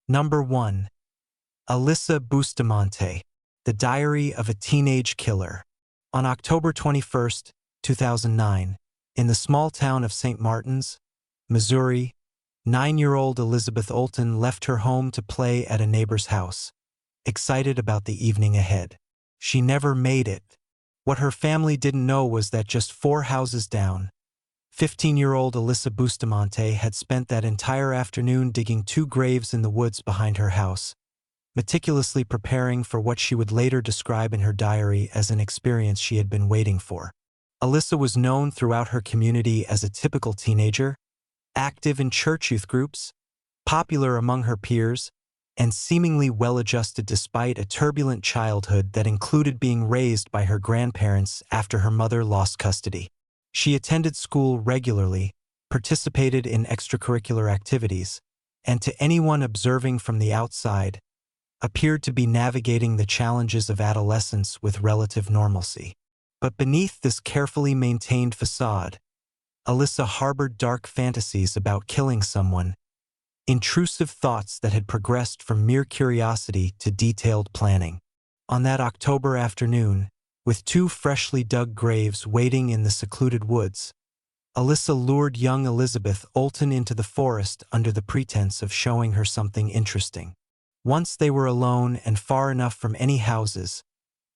Number 1. Alyssa Bustamante, The Diary of a Teenage Killer. On October 21, 2009, in the small town of St. Martins, Missouri, 9-year-old Elizabeth Olton left her home to play at a neighbor's house, excited about the evening ahead. She never made it. What her family didn't know was that just 4 houses down, 15-year-old Alyssa Bustamante had spent that entire afternoon digging 2 graves in the woods behind her house, meticulously preparing for what she would later describe in her diary as an experience she had been waiting for. Alyssa was known throughout her community as a typical teenager, active in church youth groups, popular among her peers, and seemingly well-adjusted despite a turbulent childhood that included being raised by her grandparents after her mother lost custody. She attended school regularly, participated in extracurricular activities, and to anyone observing from the outside, appeared to be navigating the challenges of adolescence with relative normalcy. But beneath this carefully maintained facade, Alyssa harbored dark fantasies about killing someone, intrusive thoughts that had progressed from mere curiosity to detailed planning. On that October afternoon, with 2 freshly dug graves waiting in the secluded woods, Alyssa lured young Elizabeth Olton into the forest under the pretense of showing her something interesting. Once they were alone and far enough from any houses,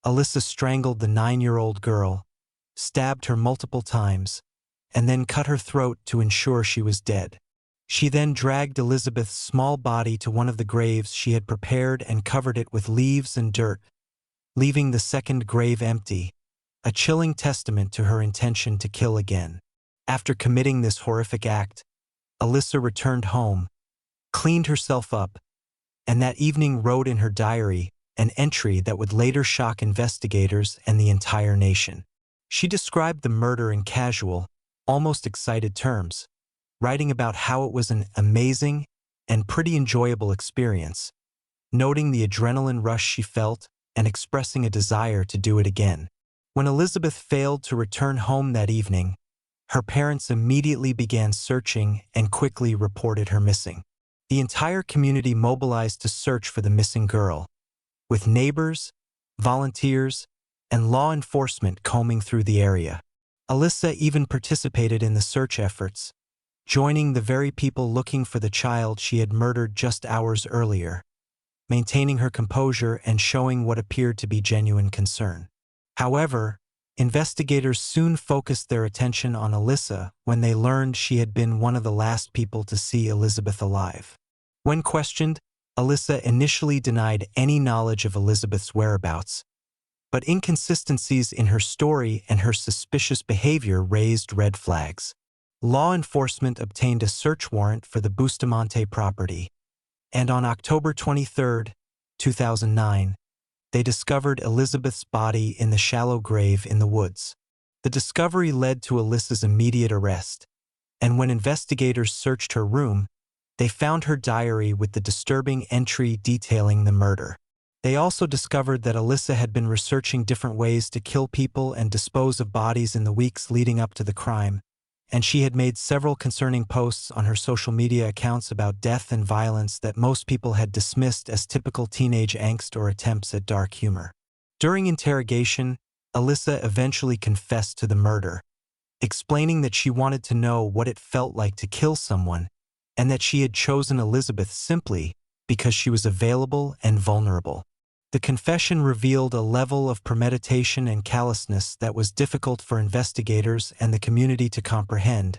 Alyssa strangled the 9-year-old girl, stabbed her multiple times, and then cut her throat to ensure she was dead. She then dragged Elizabeth's small body to one of the graves she had prepared and covered it with leaves and dirt, leaving the second grave empty, a chilling testament to her intention to kill again. After committing this horrific act, Alyssa returned home, cleaned herself up, and that evening wrote in her diary an entry that would later shock investigators and the entire nation. She described the murder in casual, almost excited terms, writing about how it was an amazing and pretty enjoyable experience, noting the adrenaline rush she felt and expressing a desire to do it again. When Elizabeth failed to return home that evening, her parents immediately began searching and quickly reported her missing. The entire community mobilized to search for the missing girl, with neighbors, volunteers, and law enforcement combing through the area. Alyssa even participated in the search efforts, joining the very people looking for the child she had murdered just hours earlier, maintaining her composure and showing what appeared to be genuine concern. However, investigators soon focused their attention on Alyssa when they learned she had been one of the last people to see Elizabeth alive. When questioned, Alyssa initially denied any knowledge of Elizabeth's whereabouts, but inconsistencies in her story and her suspicious behavior raised red flags. Law enforcement obtained a search warrant for the Bustamante property, and on October 23, 2009, they discovered Elizabeth's body in the shallow grave in the woods. The discovery led to Alyssa's immediate arrest, and when investigators searched her room, they found her diary with the disturbing entry detailing the murder. They also discovered that Alyssa had been researching different ways to kill people and dispose of bodies in the weeks leading up to the crime, and she had made several concerning posts on her social media accounts about death and violence that most people had dismissed as typical teenage angst or attempts at dark humor. During interrogation, Alyssa eventually confessed to the murder, explaining that she wanted to know what it felt like to kill someone, and that she had chosen Elizabeth simply because she was available and vulnerable. The confession revealed a level of premeditation and callousness that was difficult for investigators and the community to comprehend,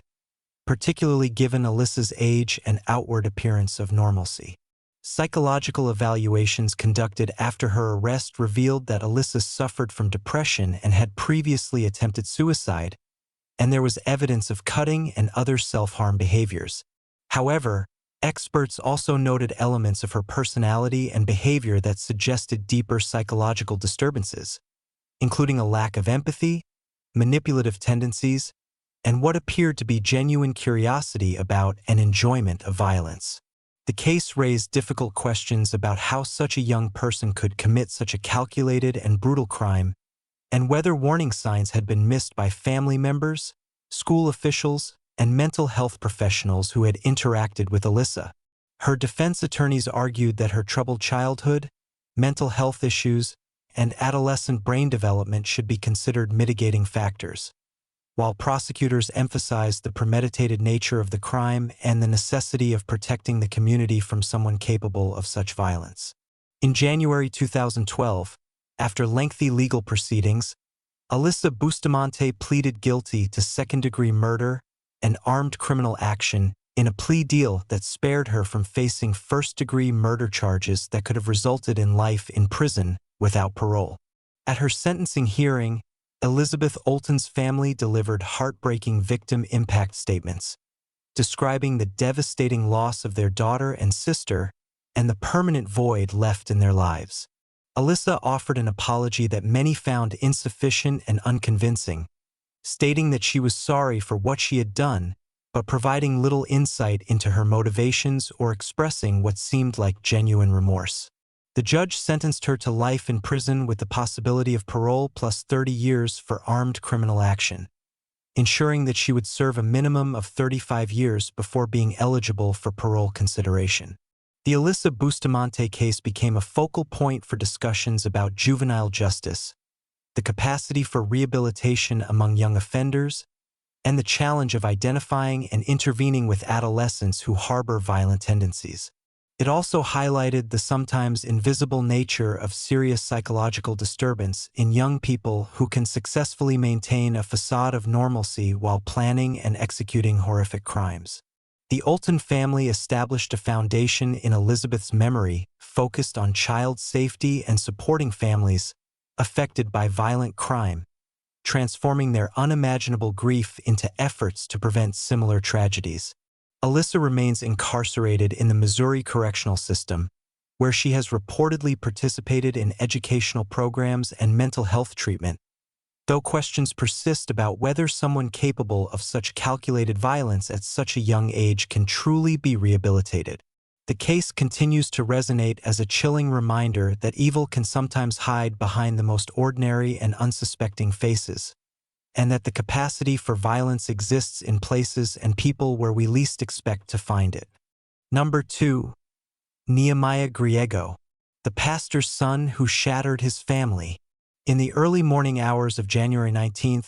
particularly given Alyssa's age and outward appearance of normalcy. Psychological evaluations conducted after her arrest revealed that Alyssa suffered from depression and had previously attempted suicide, and there was evidence of cutting and other self-harm behaviors. However, experts also noted elements of her personality and behavior that suggested deeper psychological disturbances, including a lack of empathy, manipulative tendencies, and what appeared to be genuine curiosity about and enjoyment of violence. The case raised difficult questions about how such a young person could commit such a calculated and brutal crime, and whether warning signs had been missed by family members, school officials, and mental health professionals who had interacted with Alyssa. Her defense attorneys argued that her troubled childhood, mental health issues, and adolescent brain development should be considered mitigating factors, while prosecutors emphasized the premeditated nature of the crime and the necessity of protecting the community from someone capable of such violence. In January 2012, after lengthy legal proceedings, Alyssa Bustamante pleaded guilty to second-degree murder and armed criminal action in a plea deal that spared her from facing first-degree murder charges that could have resulted in life in prison without parole. At her sentencing hearing, Elizabeth Olten's family delivered heartbreaking victim impact statements, describing the devastating loss of their daughter and sister and the permanent void left in their lives. Alyssa offered an apology that many found insufficient and unconvincing, stating that she was sorry for what she had done, but providing little insight into her motivations or expressing what seemed like genuine remorse. The judge sentenced her to life in prison with the possibility of parole plus 30 years for armed criminal action, ensuring that she would serve a minimum of 35 years before being eligible for parole consideration. The Alyssa Bustamante case became a focal point for discussions about juvenile justice, the capacity for rehabilitation among young offenders, and the challenge of identifying and intervening with adolescents who harbor violent tendencies. It also highlighted the sometimes invisible nature of serious psychological disturbance in young people who can successfully maintain a facade of normalcy while planning and executing horrific crimes. The Olten family established a foundation in Elizabeth's memory focused on child safety and supporting families affected by violent crime, transforming their unimaginable grief into efforts to prevent similar tragedies. Alyssa remains incarcerated in the Missouri Correctional System, where she has reportedly participated in educational programs and mental health treatment, though questions persist about whether someone capable of such calculated violence at such a young age can truly be rehabilitated. The case continues to resonate as a chilling reminder that evil can sometimes hide behind the most ordinary and unsuspecting faces, and that the capacity for violence exists in places and people where we least expect to find it. Number 2. Nehemiah Griego, the pastor's son who shattered his family. In the early morning hours of January 19,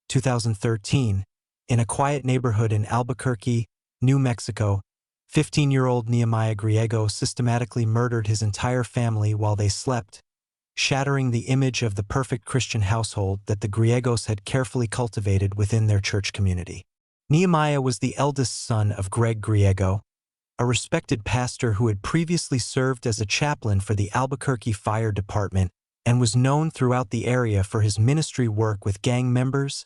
2013, in a quiet neighborhood in Albuquerque, New Mexico, 15-year-old Nehemiah Griego systematically murdered his entire family while they slept, shattering the image of the perfect Christian household that the Griegos had carefully cultivated within their church community. Nehemiah was the eldest son of Greg Griego, a respected pastor who had previously served as a chaplain for the Albuquerque Fire Department and was known throughout the area for his ministry work with gang members,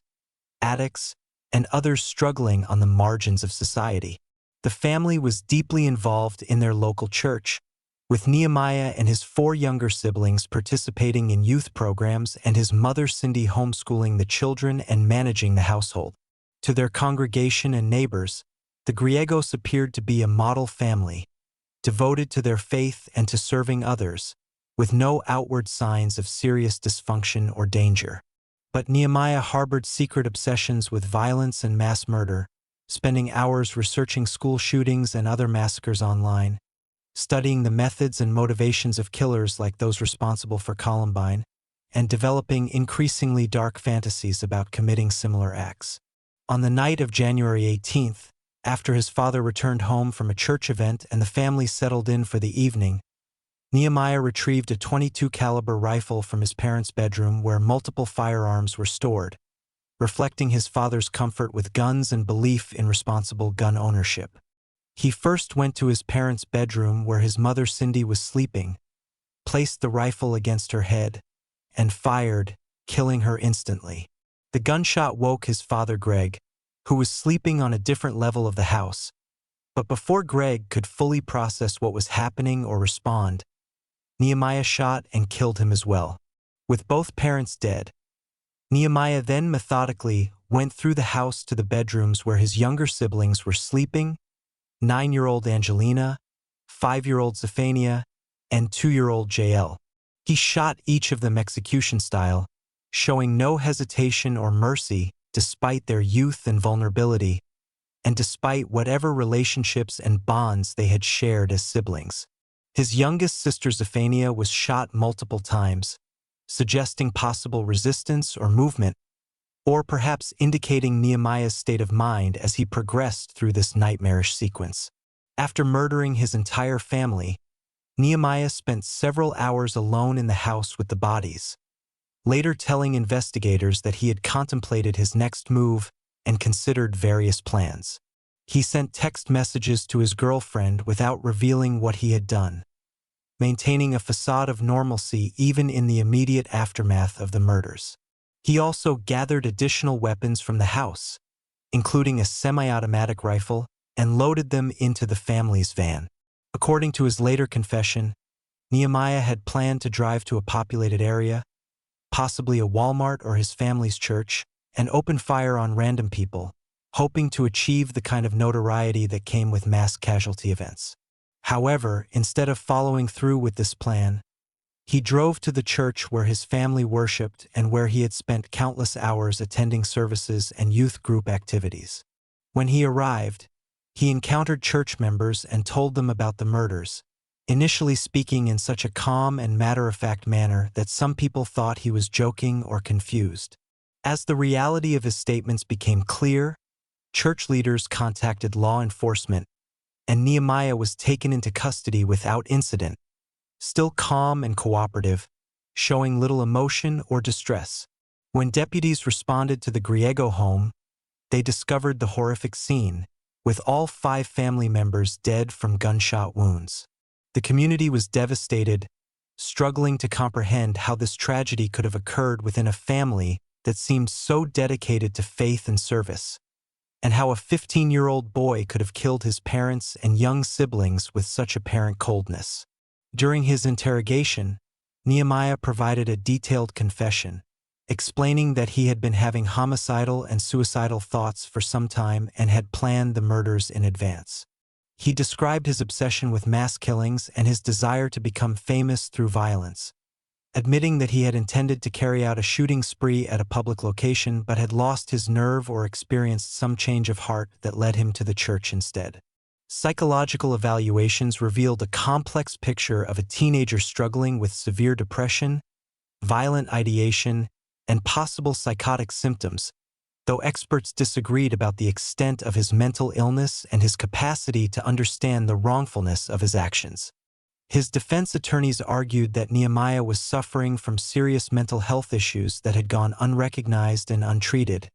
addicts, and others struggling on the margins of society. The family was deeply involved in their local church, with Nehemiah and his 4 younger siblings participating in youth programs and his mother Cindy homeschooling the children and managing the household. To their congregation and neighbors, the Griegos appeared to be a model family, devoted to their faith and to serving others, with no outward signs of serious dysfunction or danger. But Nehemiah harbored secret obsessions with violence and mass murder, spending hours researching school shootings and other massacres online, studying the methods and motivations of killers like those responsible for Columbine, and developing increasingly dark fantasies about committing similar acts. On the night of January 18th, after his father returned home from a church event and the family settled in for the evening, Nehemiah retrieved a .22 caliber rifle from his parents' bedroom where multiple firearms were stored, reflecting his father's comfort with guns and belief in responsible gun ownership. He first went to his parents' bedroom where his mother Cindy was sleeping, placed the rifle against her head, and fired, killing her instantly. The gunshot woke his father Greg, who was sleeping on a different level of the house. But before Greg could fully process what was happening or respond, Nehemiah shot and killed him as well. With both parents dead, Nehemiah then methodically went through the house to the bedrooms where his younger siblings were sleeping: 9-year-old Angelina, 5-year-old Zephania, and 2-year-old JL. He shot each of them execution style, showing no hesitation or mercy despite their youth and vulnerability, and despite whatever relationships and bonds they had shared as siblings. His youngest sister Zephania was shot multiple times, suggesting possible resistance or movement, or perhaps indicating Nehemiah's state of mind as he progressed through this nightmarish sequence. After murdering his entire family, Nehemiah spent several hours alone in the house with the bodies, later telling investigators that he had contemplated his next move and considered various plans. He sent text messages to his girlfriend without revealing what he had done, maintaining a facade of normalcy even in the immediate aftermath of the murders. He also gathered additional weapons from the house, including a semi-automatic rifle, and loaded them into the family's van. According to his later confession, Nehemiah had planned to drive to a populated area, possibly a Walmart or his family's church, and open fire on random people, hoping to achieve the kind of notoriety that came with mass casualty events. However, instead of following through with this plan, he drove to the church where his family worshipped and where he had spent countless hours attending services and youth group activities. When he arrived, he encountered church members and told them about the murders, initially speaking in such a calm and matter-of-fact manner that some people thought he was joking or confused. As the reality of his statements became clear, church leaders contacted law enforcement, and Nehemiah was taken into custody without incident, still calm and cooperative, showing little emotion or distress. When deputies responded to the Griego home, they discovered the horrific scene, with all 5 family members dead from gunshot wounds. The community was devastated, struggling to comprehend how this tragedy could have occurred within a family that seemed so dedicated to faith and service, and how a 15-year-old boy could have killed his parents and young siblings with such apparent coldness. During his interrogation, Nehemiah provided a detailed confession, explaining that he had been having homicidal and suicidal thoughts for some time and had planned the murders in advance. He described his obsession with mass killings and his desire to become famous through violence, admitting that he had intended to carry out a shooting spree at a public location but had lost his nerve or experienced some change of heart that led him to the church instead. Psychological evaluations revealed a complex picture of a teenager struggling with severe depression, violent ideation, and possible psychotic symptoms, though experts disagreed about the extent of his mental illness and his capacity to understand the wrongfulness of his actions. His defense attorneys argued that Nehemiah was suffering from serious mental health issues that had gone unrecognized and untreated,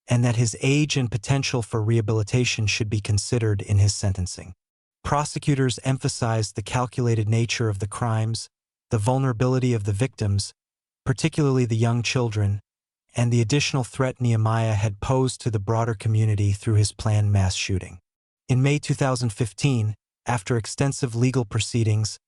and that his age and potential for rehabilitation should be considered in his sentencing. Prosecutors emphasized the calculated nature of the crimes, the vulnerability of the victims, particularly the young children, and the additional threat Nehemiah had posed to the broader community through his planned mass shooting. In May 2015, after extensive legal proceedings,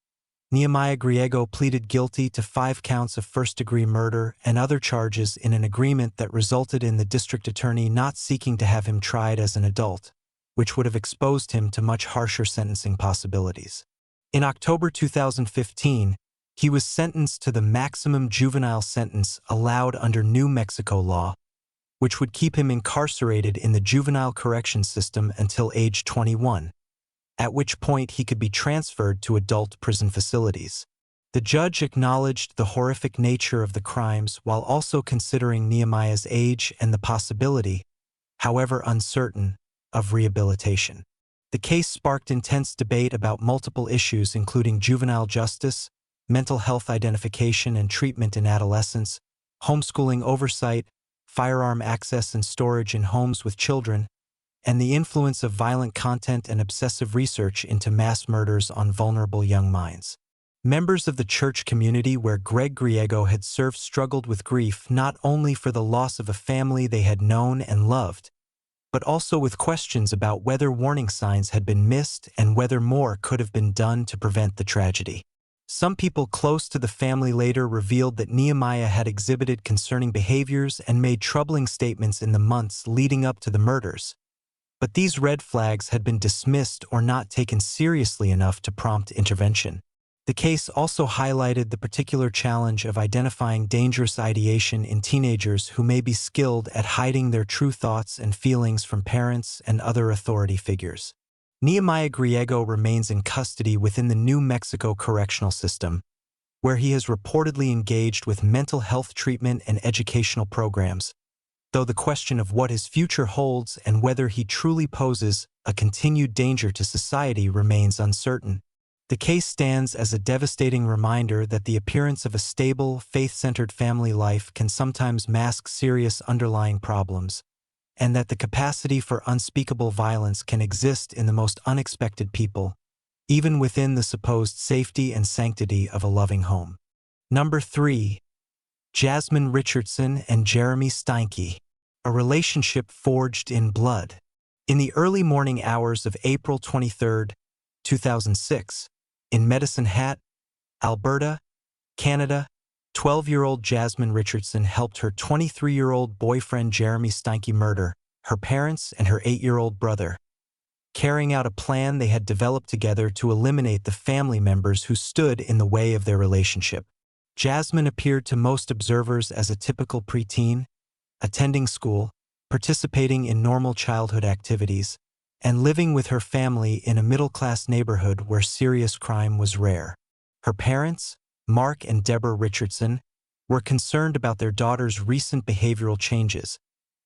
Nehemiah Griego pleaded guilty to 5 counts of first-degree murder and other charges in an agreement that resulted in the district attorney not seeking to have him tried as an adult, which would have exposed him to much harsher sentencing possibilities. In October 2015, he was sentenced to the maximum juvenile sentence allowed under New Mexico law, which would keep him incarcerated in the juvenile correction system until age 21, at which point he could be transferred to adult prison facilities. The judge acknowledged the horrific nature of the crimes while also considering Nehemiah's age and the possibility, however uncertain, of rehabilitation. The case sparked intense debate about multiple issues including juvenile justice, mental health identification and treatment in adolescence, homeschooling oversight, firearm access and storage in homes with children, and the influence of violent content and obsessive research into mass murders on vulnerable young minds. Members of the church community where Greg Griego had served struggled with grief not only for the loss of a family they had known and loved, but also with questions about whether warning signs had been missed and whether more could have been done to prevent the tragedy. Some people close to the family later revealed that Nehemiah had exhibited concerning behaviors and made troubling statements in the months leading up to the murders, but these red flags had been dismissed or not taken seriously enough to prompt intervention. The case also highlighted the particular challenge of identifying dangerous ideation in teenagers who may be skilled at hiding their true thoughts and feelings from parents and other authority figures. Nehemiah Griego remains in custody within the New Mexico correctional system, where he has reportedly engaged with mental health treatment and educational programs, though the question of what his future holds and whether he truly poses a continued danger to society remains uncertain. The case stands as a devastating reminder that the appearance of a stable, faith-centered family life can sometimes mask serious underlying problems, and that the capacity for unspeakable violence can exist in the most unexpected people, even within the supposed safety and sanctity of a loving home. Number 3. Jasmine Richardson and Jeremy Steinke, a relationship forged in blood. In the early morning hours of April 23, 2006, in Medicine Hat, Alberta, Canada, 12-year-old Jasmine Richardson helped her 23-year-old boyfriend Jeremy Steinke murder her parents and her 8-year-old brother, carrying out a plan they had developed together to eliminate the family members who stood in the way of their relationship. Jasmine appeared to most observers as a typical preteen, attending school, participating in normal childhood activities, and living with her family in a middle-class neighborhood where serious crime was rare. Her parents, Mark and Deborah Richardson, were concerned about their daughter's recent behavioral changes,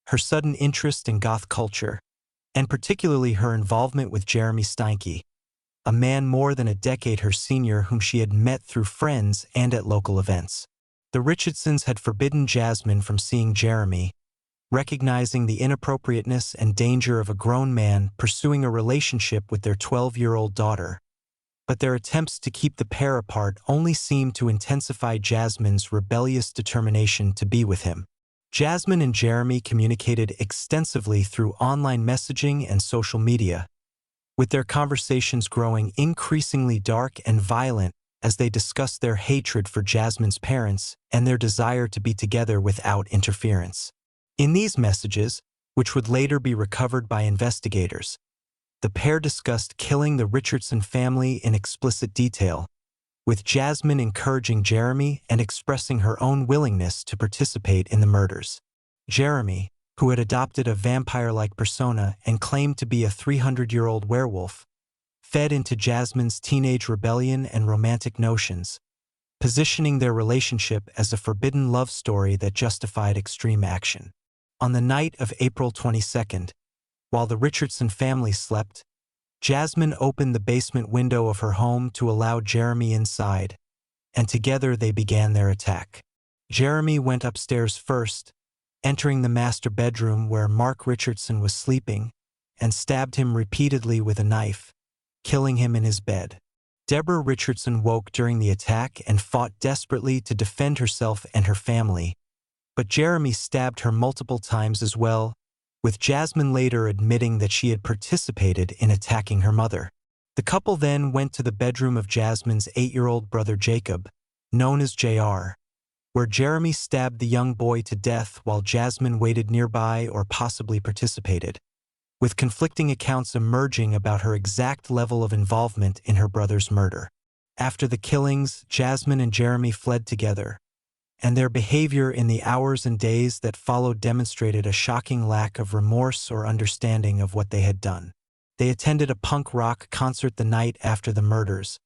her sudden interest in goth culture, and particularly her involvement with Jeremy Steinke, a man more than a decade her senior whom she had met through friends and at local events. The Richardsons had forbidden Jasmine from seeing Jeremy, recognizing the inappropriateness and danger of a grown man pursuing a relationship with their 12-year-old daughter. But their attempts to keep the pair apart only seemed to intensify Jasmine's rebellious determination to be with him. Jasmine and Jeremy communicated extensively through online messaging and social media, with their conversations growing increasingly dark and violent as they discussed their hatred for Jasmine's parents and their desire to be together without interference. In these messages, which would later be recovered by investigators, the pair discussed killing the Richardson family in explicit detail, with Jasmine encouraging Jeremy and expressing her own willingness to participate in the murders. Jeremy, who had adopted a vampire-like persona and claimed to be a 300-year-old werewolf, fed into Jasmine's teenage rebellion and romantic notions, positioning their relationship as a forbidden love story that justified extreme action. On the night of April 22nd, while the Richardson family slept, Jasmine opened the basement window of her home to allow Jeremy inside, and together they began their attack. Jeremy went upstairs first, entering the master bedroom where Mark Richardson was sleeping, and stabbed him repeatedly with a knife, killing him in his bed. Deborah Richardson woke during the attack and fought desperately to defend herself and her family, but Jeremy stabbed her multiple times as well, with Jasmine later admitting that she had participated in attacking her mother. The couple then went to the bedroom of Jasmine's 8-year-old brother Jacob, known as JR, where Jeremy stabbed the young boy to death while Jasmine waited nearby or possibly participated, with conflicting accounts emerging about her exact level of involvement in her brother's murder. After the killings, Jasmine and Jeremy fled together, and their behavior in the hours and days that followed demonstrated a shocking lack of remorse or understanding of what they had done. They attended a punk rock concert the night after the murders,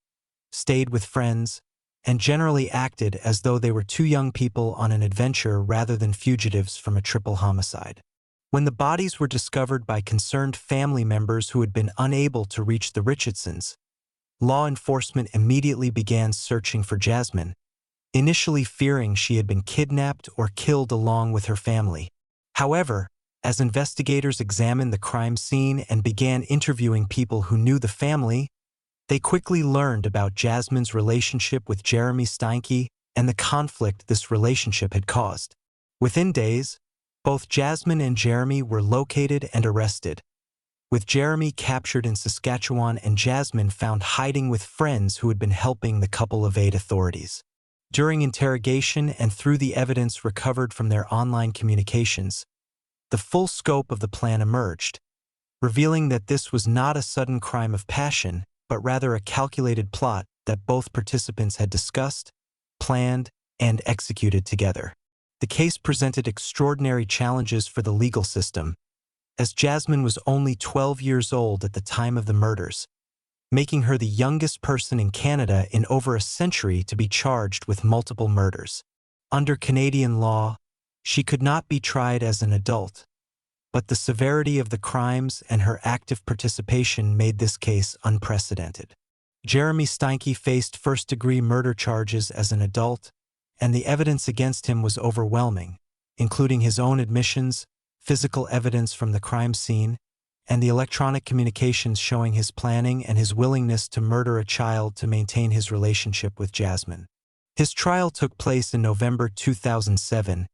stayed with friends, and generally acted as though they were two young people on an adventure rather than fugitives from a triple homicide. When the bodies were discovered by concerned family members who had been unable to reach the Richardsons, law enforcement immediately began searching for Jasmine, initially fearing she had been kidnapped or killed along with her family. However, as investigators examined the crime scene and began interviewing people who knew the family, they quickly learned about Jasmine's relationship with Jeremy Steinke and the conflict this relationship had caused. Within days, both Jasmine and Jeremy were located and arrested, with Jeremy captured in Saskatchewan and Jasmine found hiding with friends who had been helping the couple evade authorities. During interrogation and through the evidence recovered from their online communications, the full scope of the plan emerged, revealing that this was not a sudden crime of passion, but rather a calculated plot that both participants had discussed, planned, and executed together. The case presented extraordinary challenges for the legal system, as Jasmine was only 12 years old at the time of the murders, making her the youngest person in Canada in over a century to be charged with multiple murders. Under Canadian law, she could not be tried as an adult, but the severity of the crimes and her active participation made this case unprecedented. Jeremy Steinke faced first-degree murder charges as an adult, and the evidence against him was overwhelming, including his own admissions, physical evidence from the crime scene, and the electronic communications showing his planning and his willingness to murder a child to maintain his relationship with Jasmine. His trial took place in November 2007,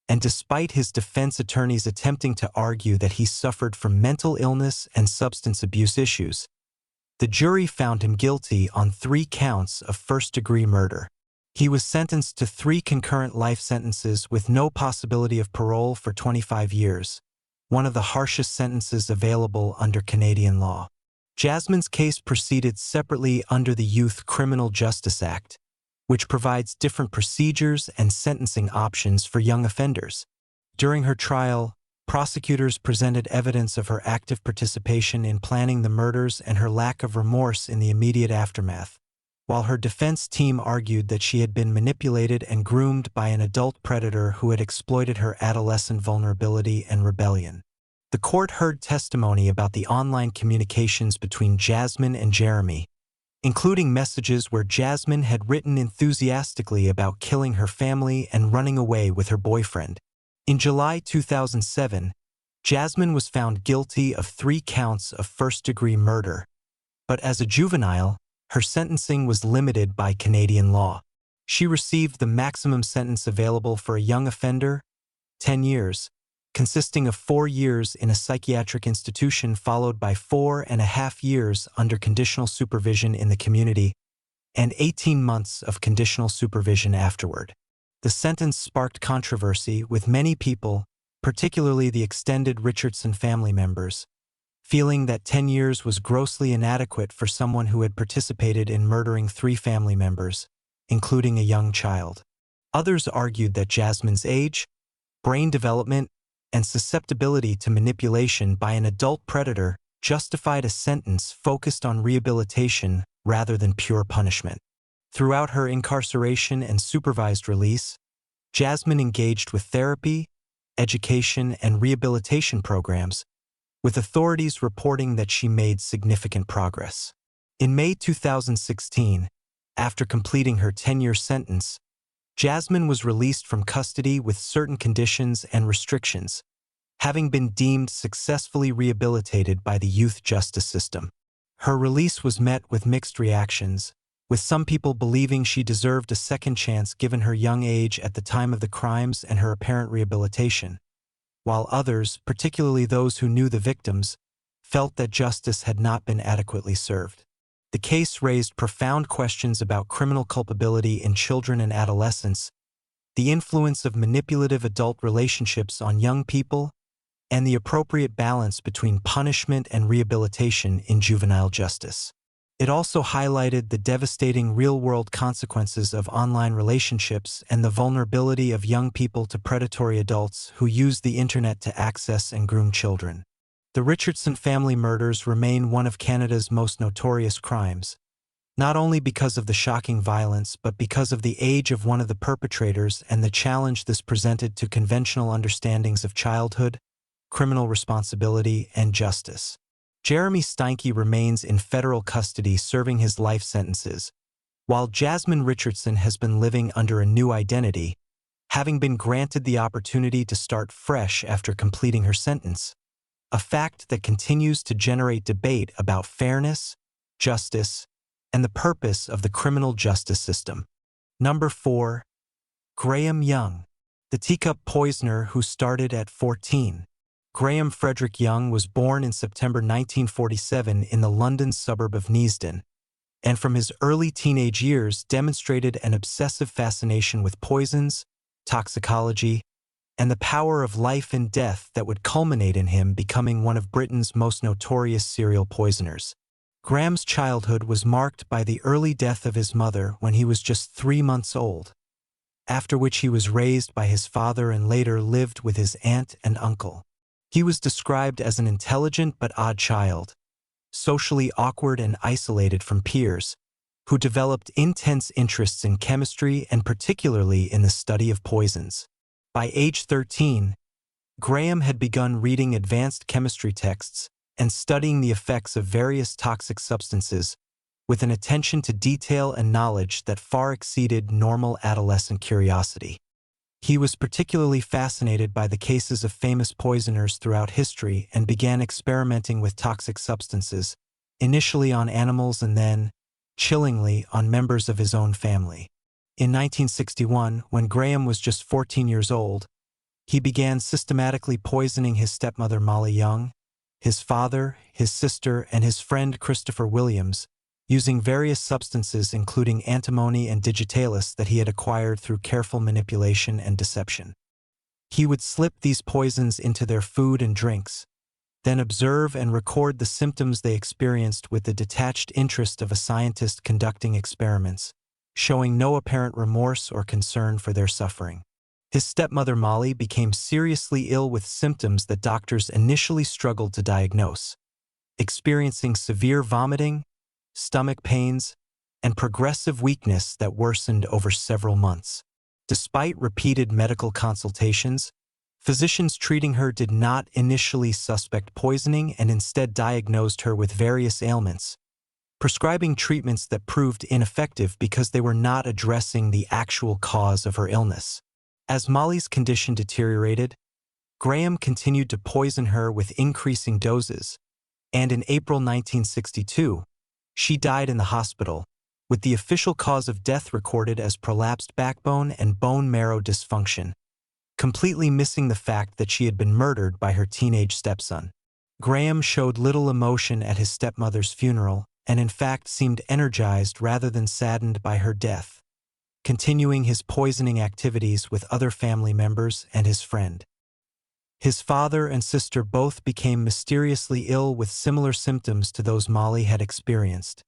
and despite his defense attorneys attempting to argue that he suffered from mental illness and substance abuse issues, the jury found him guilty on 3 counts of first-degree murder. He was sentenced to 3 concurrent life sentences with no possibility of parole for 25 years, one of the harshest sentences available under Canadian law. Jasmine's case proceeded separately under the Youth Criminal Justice Act, which provides different procedures and sentencing options for young offenders. During her trial, prosecutors presented evidence of her active participation in planning the murders and her lack of remorse in the immediate aftermath, while her defense team argued that she had been manipulated and groomed by an adult predator who had exploited her adolescent vulnerability and rebellion. The court heard testimony about the online communications between Jasmine and Jeremy, including messages where Jasmine had written enthusiastically about killing her family and running away with her boyfriend. In July 2007, Jasmine was found guilty of 3 counts of first-degree murder, but as a juvenile, her sentencing was limited by Canadian law. She received the maximum sentence available for a young offender, 10 years, consisting of 4 years in a psychiatric institution followed by 4.5 years under conditional supervision in the community, and 18 months of conditional supervision afterward. The sentence sparked controversy, with many people, particularly the extended Richardson family members, feeling that 10 years was grossly inadequate for someone who had participated in murdering 3 family members, including a young child. Others argued that Jasmine's age, brain development, and susceptibility to manipulation by an adult predator justified a sentence focused on rehabilitation rather than pure punishment. Throughout her incarceration and supervised release, Jasmine engaged with therapy, education, and rehabilitation programs, with authorities reporting that she made significant progress. In May 2016, after completing her 10-year sentence, Jasmine was released from custody with certain conditions and restrictions, having been deemed successfully rehabilitated by the youth justice system. Her release was met with mixed reactions, with some people believing she deserved a second chance given her young age at the time of the crimes and her apparent rehabilitation, while others, particularly those who knew the victims, felt that justice had not been adequately served. The case raised profound questions about criminal culpability in children and adolescents, the influence of manipulative adult relationships on young people, and the appropriate balance between punishment and rehabilitation in juvenile justice. It also highlighted the devastating real-world consequences of online relationships and the vulnerability of young people to predatory adults who use the internet to access and groom children. The Richardson family murders remain one of Canada's most notorious crimes, not only because of the shocking violence but because of the age of one of the perpetrators and the challenge this presented to conventional understandings of childhood, criminal responsibility, and justice. Jeremy Steinke remains in federal custody serving his life sentences, while Jasmine Richardson has been living under a new identity, having been granted the opportunity to start fresh after completing her sentence, a fact that continues to generate debate about fairness, justice, and the purpose of the criminal justice system. Number 4. Graham Young, the teacup poisoner who started at 14. Graham Frederick Young was born in September 1947 in the London suburb of Neasden, and from his early teenage years demonstrated an obsessive fascination with poisons, toxicology, and the power of life and death that would culminate in him becoming one of Britain's most notorious serial poisoners. Graham's childhood was marked by the early death of his mother when he was just 3 months old, after which he was raised by his father and later lived with his aunt and uncle. He was described as an intelligent but odd child, socially awkward and isolated from peers, who developed intense interests in chemistry and particularly in the study of poisons. By age 13, Graham had begun reading advanced chemistry texts and studying the effects of various toxic substances with an attention to detail and knowledge that far exceeded normal adolescent curiosity. He was particularly fascinated by the cases of famous poisoners throughout history and began experimenting with toxic substances, initially on animals and then, chillingly, on members of his own family. In 1961, when Graham was just 14 years old, he began systematically poisoning his stepmother Molly Young, his father, his sister, and his friend Christopher Williams, using various substances including antimony and digitalis that he had acquired through careful manipulation and deception. He would slip these poisons into their food and drinks, then observe and record the symptoms they experienced with the detached interest of a scientist conducting experiments, showing no apparent remorse or concern for their suffering. His stepmother Molly became seriously ill with symptoms that doctors initially struggled to diagnose, experiencing severe vomiting, stomach pains, and progressive weakness that worsened over several months. Despite repeated medical consultations, physicians treating her did not initially suspect poisoning and instead diagnosed her with various ailments, prescribing treatments that proved ineffective because they were not addressing the actual cause of her illness. As Molly's condition deteriorated, Graham continued to poison her with increasing doses, and in April 1962, she died in the hospital, with the official cause of death recorded as prolapsed backbone and bone marrow dysfunction, completely missing the fact that she had been murdered by her teenage stepson. Graham showed little emotion at his stepmother's funeral and in fact seemed energized rather than saddened by her death, continuing his poisoning activities with other family members and his friend. His father and sister both became mysteriously ill with similar symptoms to those Molly had experienced,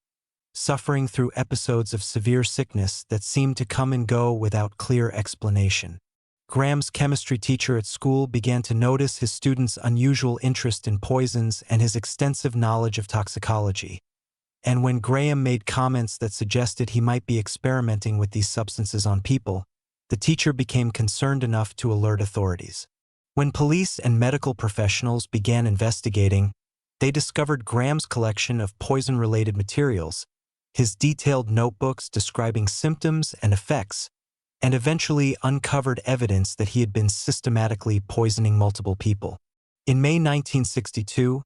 suffering through episodes of severe sickness that seemed to come and go without clear explanation. Graham's chemistry teacher at school began to notice his students' unusual interest in poisons and his extensive knowledge of toxicology, and when Graham made comments that suggested he might be experimenting with these substances on people, the teacher became concerned enough to alert authorities. When police and medical professionals began investigating, they discovered Graham's collection of poison-related materials, his detailed notebooks describing symptoms and effects, and eventually uncovered evidence that he had been systematically poisoning multiple people. In May 1962,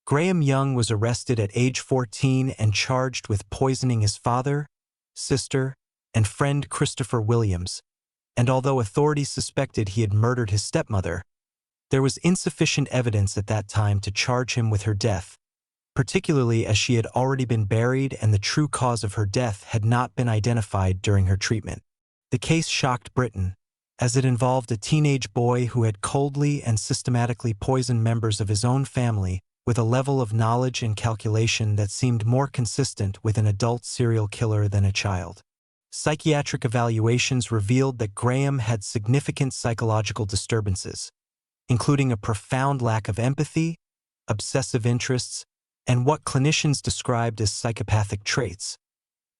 Graham Young was arrested at age 14 and charged with poisoning his father, sister, and friend Christopher Williams, and although authorities suspected he had murdered his stepmother, there was insufficient evidence at that time to charge him with her death, particularly as she had already been buried and the true cause of her death had not been identified during her treatment. The case shocked Britain, as it involved a teenage boy who had coldly and systematically poisoned members of his own family with a level of knowledge and calculation that seemed more consistent with an adult serial killer than a child. Psychiatric evaluations revealed that Graham had significant psychological disturbances, including a profound lack of empathy, obsessive interests, and what clinicians described as psychopathic traits,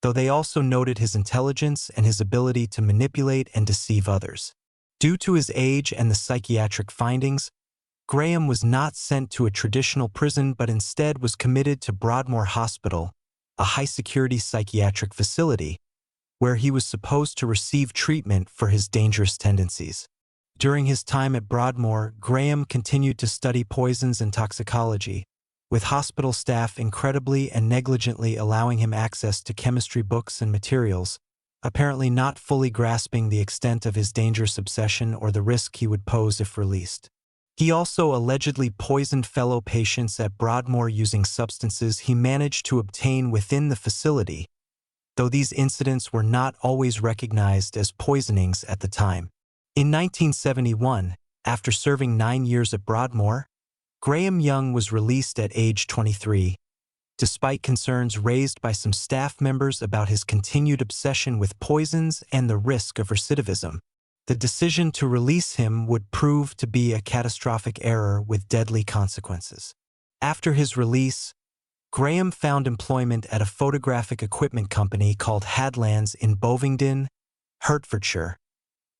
though they also noted his intelligence and his ability to manipulate and deceive others. Due to his age and the psychiatric findings, Graham was not sent to a traditional prison but instead was committed to Broadmoor Hospital, a high-security psychiatric facility, where he was supposed to receive treatment for his dangerous tendencies. During his time at Broadmoor, Graham continued to study poisons and toxicology, with hospital staff incredibly and negligently allowing him access to chemistry books and materials, apparently not fully grasping the extent of his dangerous obsession or the risk he would pose if released. He also allegedly poisoned fellow patients at Broadmoor using substances he managed to obtain within the facility, though these incidents were not always recognized as poisonings at the time. In 1971, after serving 9 years at Broadmoor, Graham Young was released at age 23, despite concerns raised by some staff members about his continued obsession with poisons and the risk of recidivism. The decision to release him would prove to be a catastrophic error with deadly consequences. After his release, Graham found employment at a photographic equipment company called Hadley's in Bovingdon, Hertfordshire,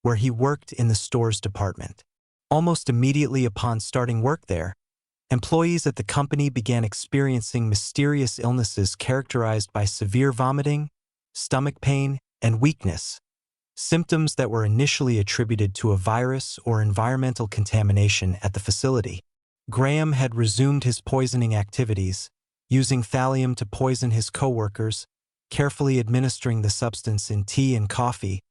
where he worked in the stores department. Almost immediately upon starting work there, employees at the company began experiencing mysterious illnesses characterized by severe vomiting, stomach pain, and weakness, symptoms that were initially attributed to a virus or environmental contamination at the facility. Graham had resumed his poisoning activities, using thallium to poison his coworkers, carefully administering the substance in tea and coffee,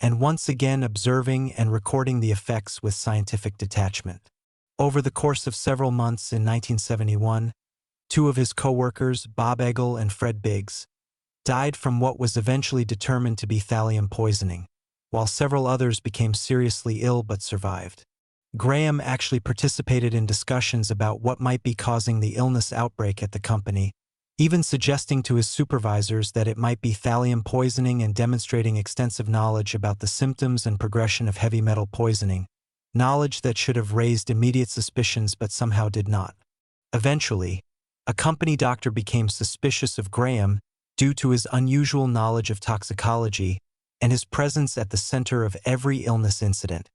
and once again observing and recording the effects with scientific detachment. Over the course of several months in 1971, two of his coworkers, Bob Eggle and Fred Biggs, died from what was eventually determined to be thallium poisoning, while several others became seriously ill but survived. Graham actually participated in discussions about what might be causing the illness outbreak at the company, even suggesting to his supervisors that it might be thallium poisoning and demonstrating extensive knowledge about the symptoms and progression of heavy metal poisoning, knowledge that should have raised immediate suspicions but somehow did not. Eventually, a company doctor became suspicious of Graham due to his unusual knowledge of toxicology and his presence at the center of every illness incident.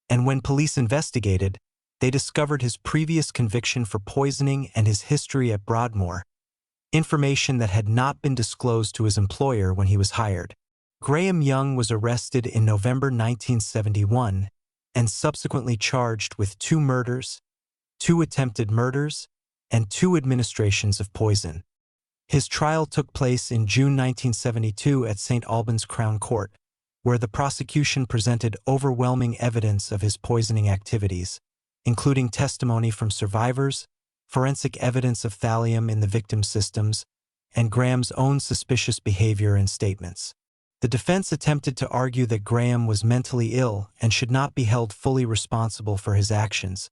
And when police investigated, they discovered his previous conviction for poisoning and his history at Broadmoor, information that had not been disclosed to his employer when he was hired. Graham Young was arrested in November 1971 and subsequently charged with 2 murders, 2 attempted murders, and 2 administrations of poison. His trial took place in June 1972 at St. Albans Crown Court, where the prosecution presented overwhelming evidence of his poisoning activities, including testimony from survivors, forensic evidence of thallium in the victim's systems, and Graham's own suspicious behavior and statements. The defense attempted to argue that Graham was mentally ill and should not be held fully responsible for his actions,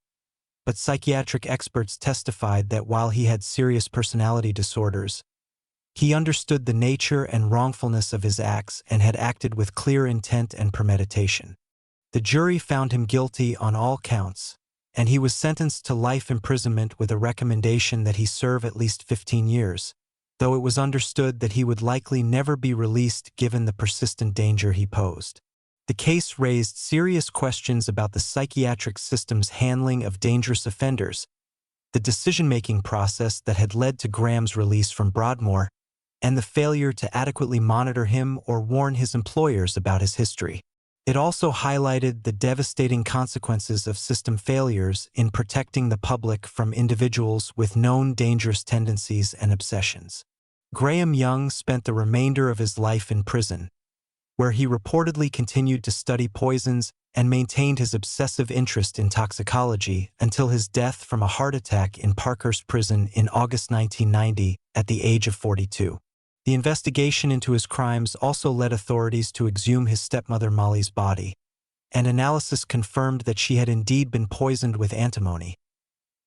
but psychiatric experts testified that while he had serious personality disorders, he understood the nature and wrongfulness of his acts and had acted with clear intent and premeditation. The jury found him guilty on all counts, and he was sentenced to life imprisonment with a recommendation that he serve at least 15 years, though it was understood that he would likely never be released given the persistent danger he posed. The case raised serious questions about the psychiatric system's handling of dangerous offenders, the decision-making process that had led to Graham's release from Broadmoor, and the failure to adequately monitor him or warn his employers about his history. It also highlighted the devastating consequences of system failures in protecting the public from individuals with known dangerous tendencies and obsessions. Graham Young spent the remainder of his life in prison, where he reportedly continued to study poisons and maintained his obsessive interest in toxicology until his death from a heart attack in Parkhurst Prison in August 1990 at the age of 42. The investigation into his crimes also led authorities to exhume his stepmother Molly's body, and analysis confirmed that she had indeed been poisoned with antimony,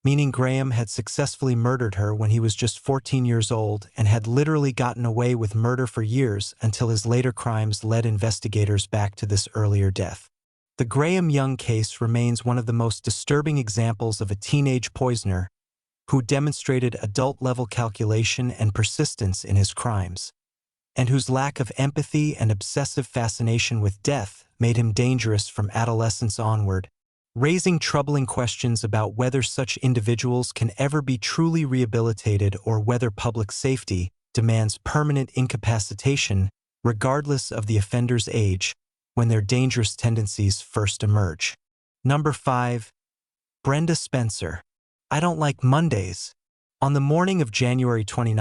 meaning Graham had successfully murdered her when he was just 14 years old and had literally gotten away with murder for years until his later crimes led investigators back to this earlier death. The Graham Young case remains one of the most disturbing examples of a teenage poisoner who demonstrated adult-level calculation and persistence in his crimes, and whose lack of empathy and obsessive fascination with death made him dangerous from adolescence onward, raising troubling questions about whether such individuals can ever be truly rehabilitated or whether public safety demands permanent incapacitation regardless of the offender's age when their dangerous tendencies first emerge. Number 5. Brenda Spencer. I don't like Mondays. On the morning of January 29,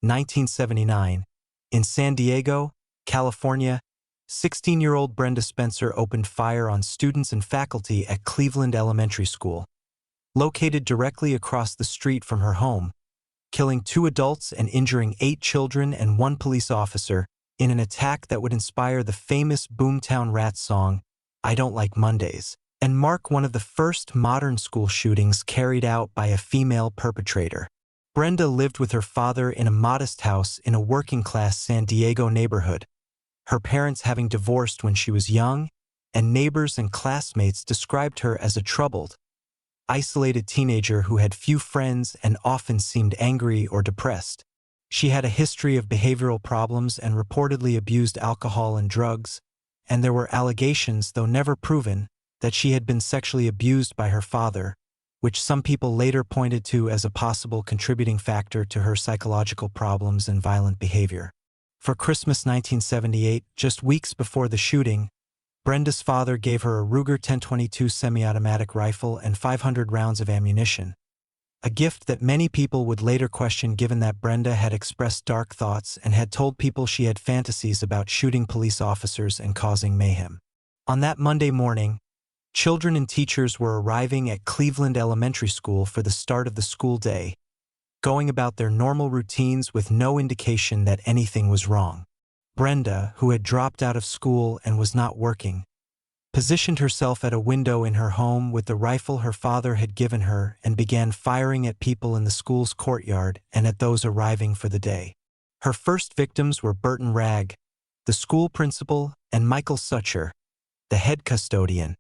1979, in San Diego, California, 16-year-old Brenda Spencer opened fire on students and faculty at Cleveland Elementary School, located directly across the street from her home, killing 2 adults and injuring 8 children and 1 police officer in an attack that would inspire the famous Boomtown Rats song, I Don't Like Mondays, and mark one of the first modern school shootings carried out by a female perpetrator. Brenda lived with her father in a modest house in a working-class San Diego neighborhood, her parents having divorced when she was young, and neighbors and classmates described her as a troubled, isolated teenager who had few friends and often seemed angry or depressed. She had a history of behavioral problems and reportedly abused alcohol and drugs, and there were allegations, though never proven, that she had been sexually abused by her father, which some people later pointed to as a possible contributing factor to her psychological problems and violent behavior. For Christmas 1978, just weeks before the shooting, Brenda's father gave her a Ruger 10/22 semi-automatic rifle and 500 rounds of ammunition, a gift that many people would later question given that Brenda had expressed dark thoughts and had told people she had fantasies about shooting police officers and causing mayhem. On that Monday morning, children and teachers were arriving at Cleveland Elementary School for the start of the school day, going about their normal routines with no indication that anything was wrong. Brenda, who had dropped out of school and was not working, positioned herself at a window in her home with the rifle her father had given her and began firing at people in the school's courtyard and at those arriving for the day. Her first victims were Burton Ragg, the school principal, and Michael Sucher, the head custodian,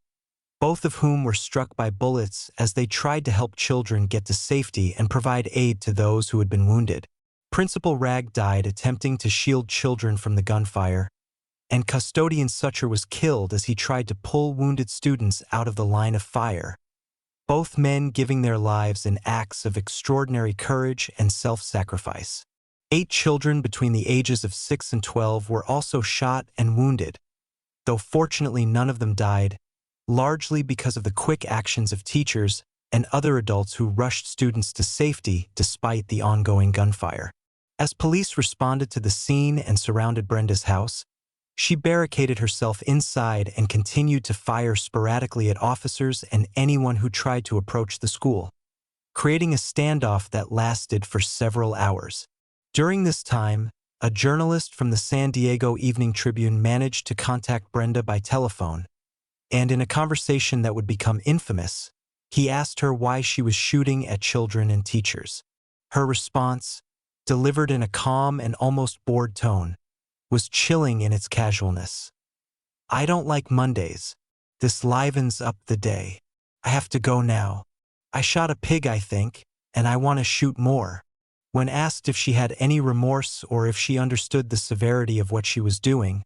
both of whom were struck by bullets as they tried to help children get to safety and provide aid to those who had been wounded. Principal Ragg died attempting to shield children from the gunfire, and Custodian Sucher was killed as he tried to pull wounded students out of the line of fire, both men giving their lives in acts of extraordinary courage and self-sacrifice. 8 children between the ages of 6 and 12 were also shot and wounded, though fortunately none of them died, largely because of the quick actions of teachers and other adults who rushed students to safety despite the ongoing gunfire. As police responded to the scene and surrounded Brenda's house, she barricaded herself inside and continued to fire sporadically at officers and anyone who tried to approach the school, creating a standoff that lasted for several hours. During this time, a journalist from the San Diego Evening Tribune managed to contact Brenda by telephone, and in a conversation that would become infamous, he asked her why she was shooting at children and teachers. Her response, delivered in a calm and almost bored tone, was chilling in its casualness. "I don't like Mondays. This livens up the day. I have to go now. I shot a pig, I think, and I want to shoot more." When asked if she had any remorse or if she understood the severity of what she was doing,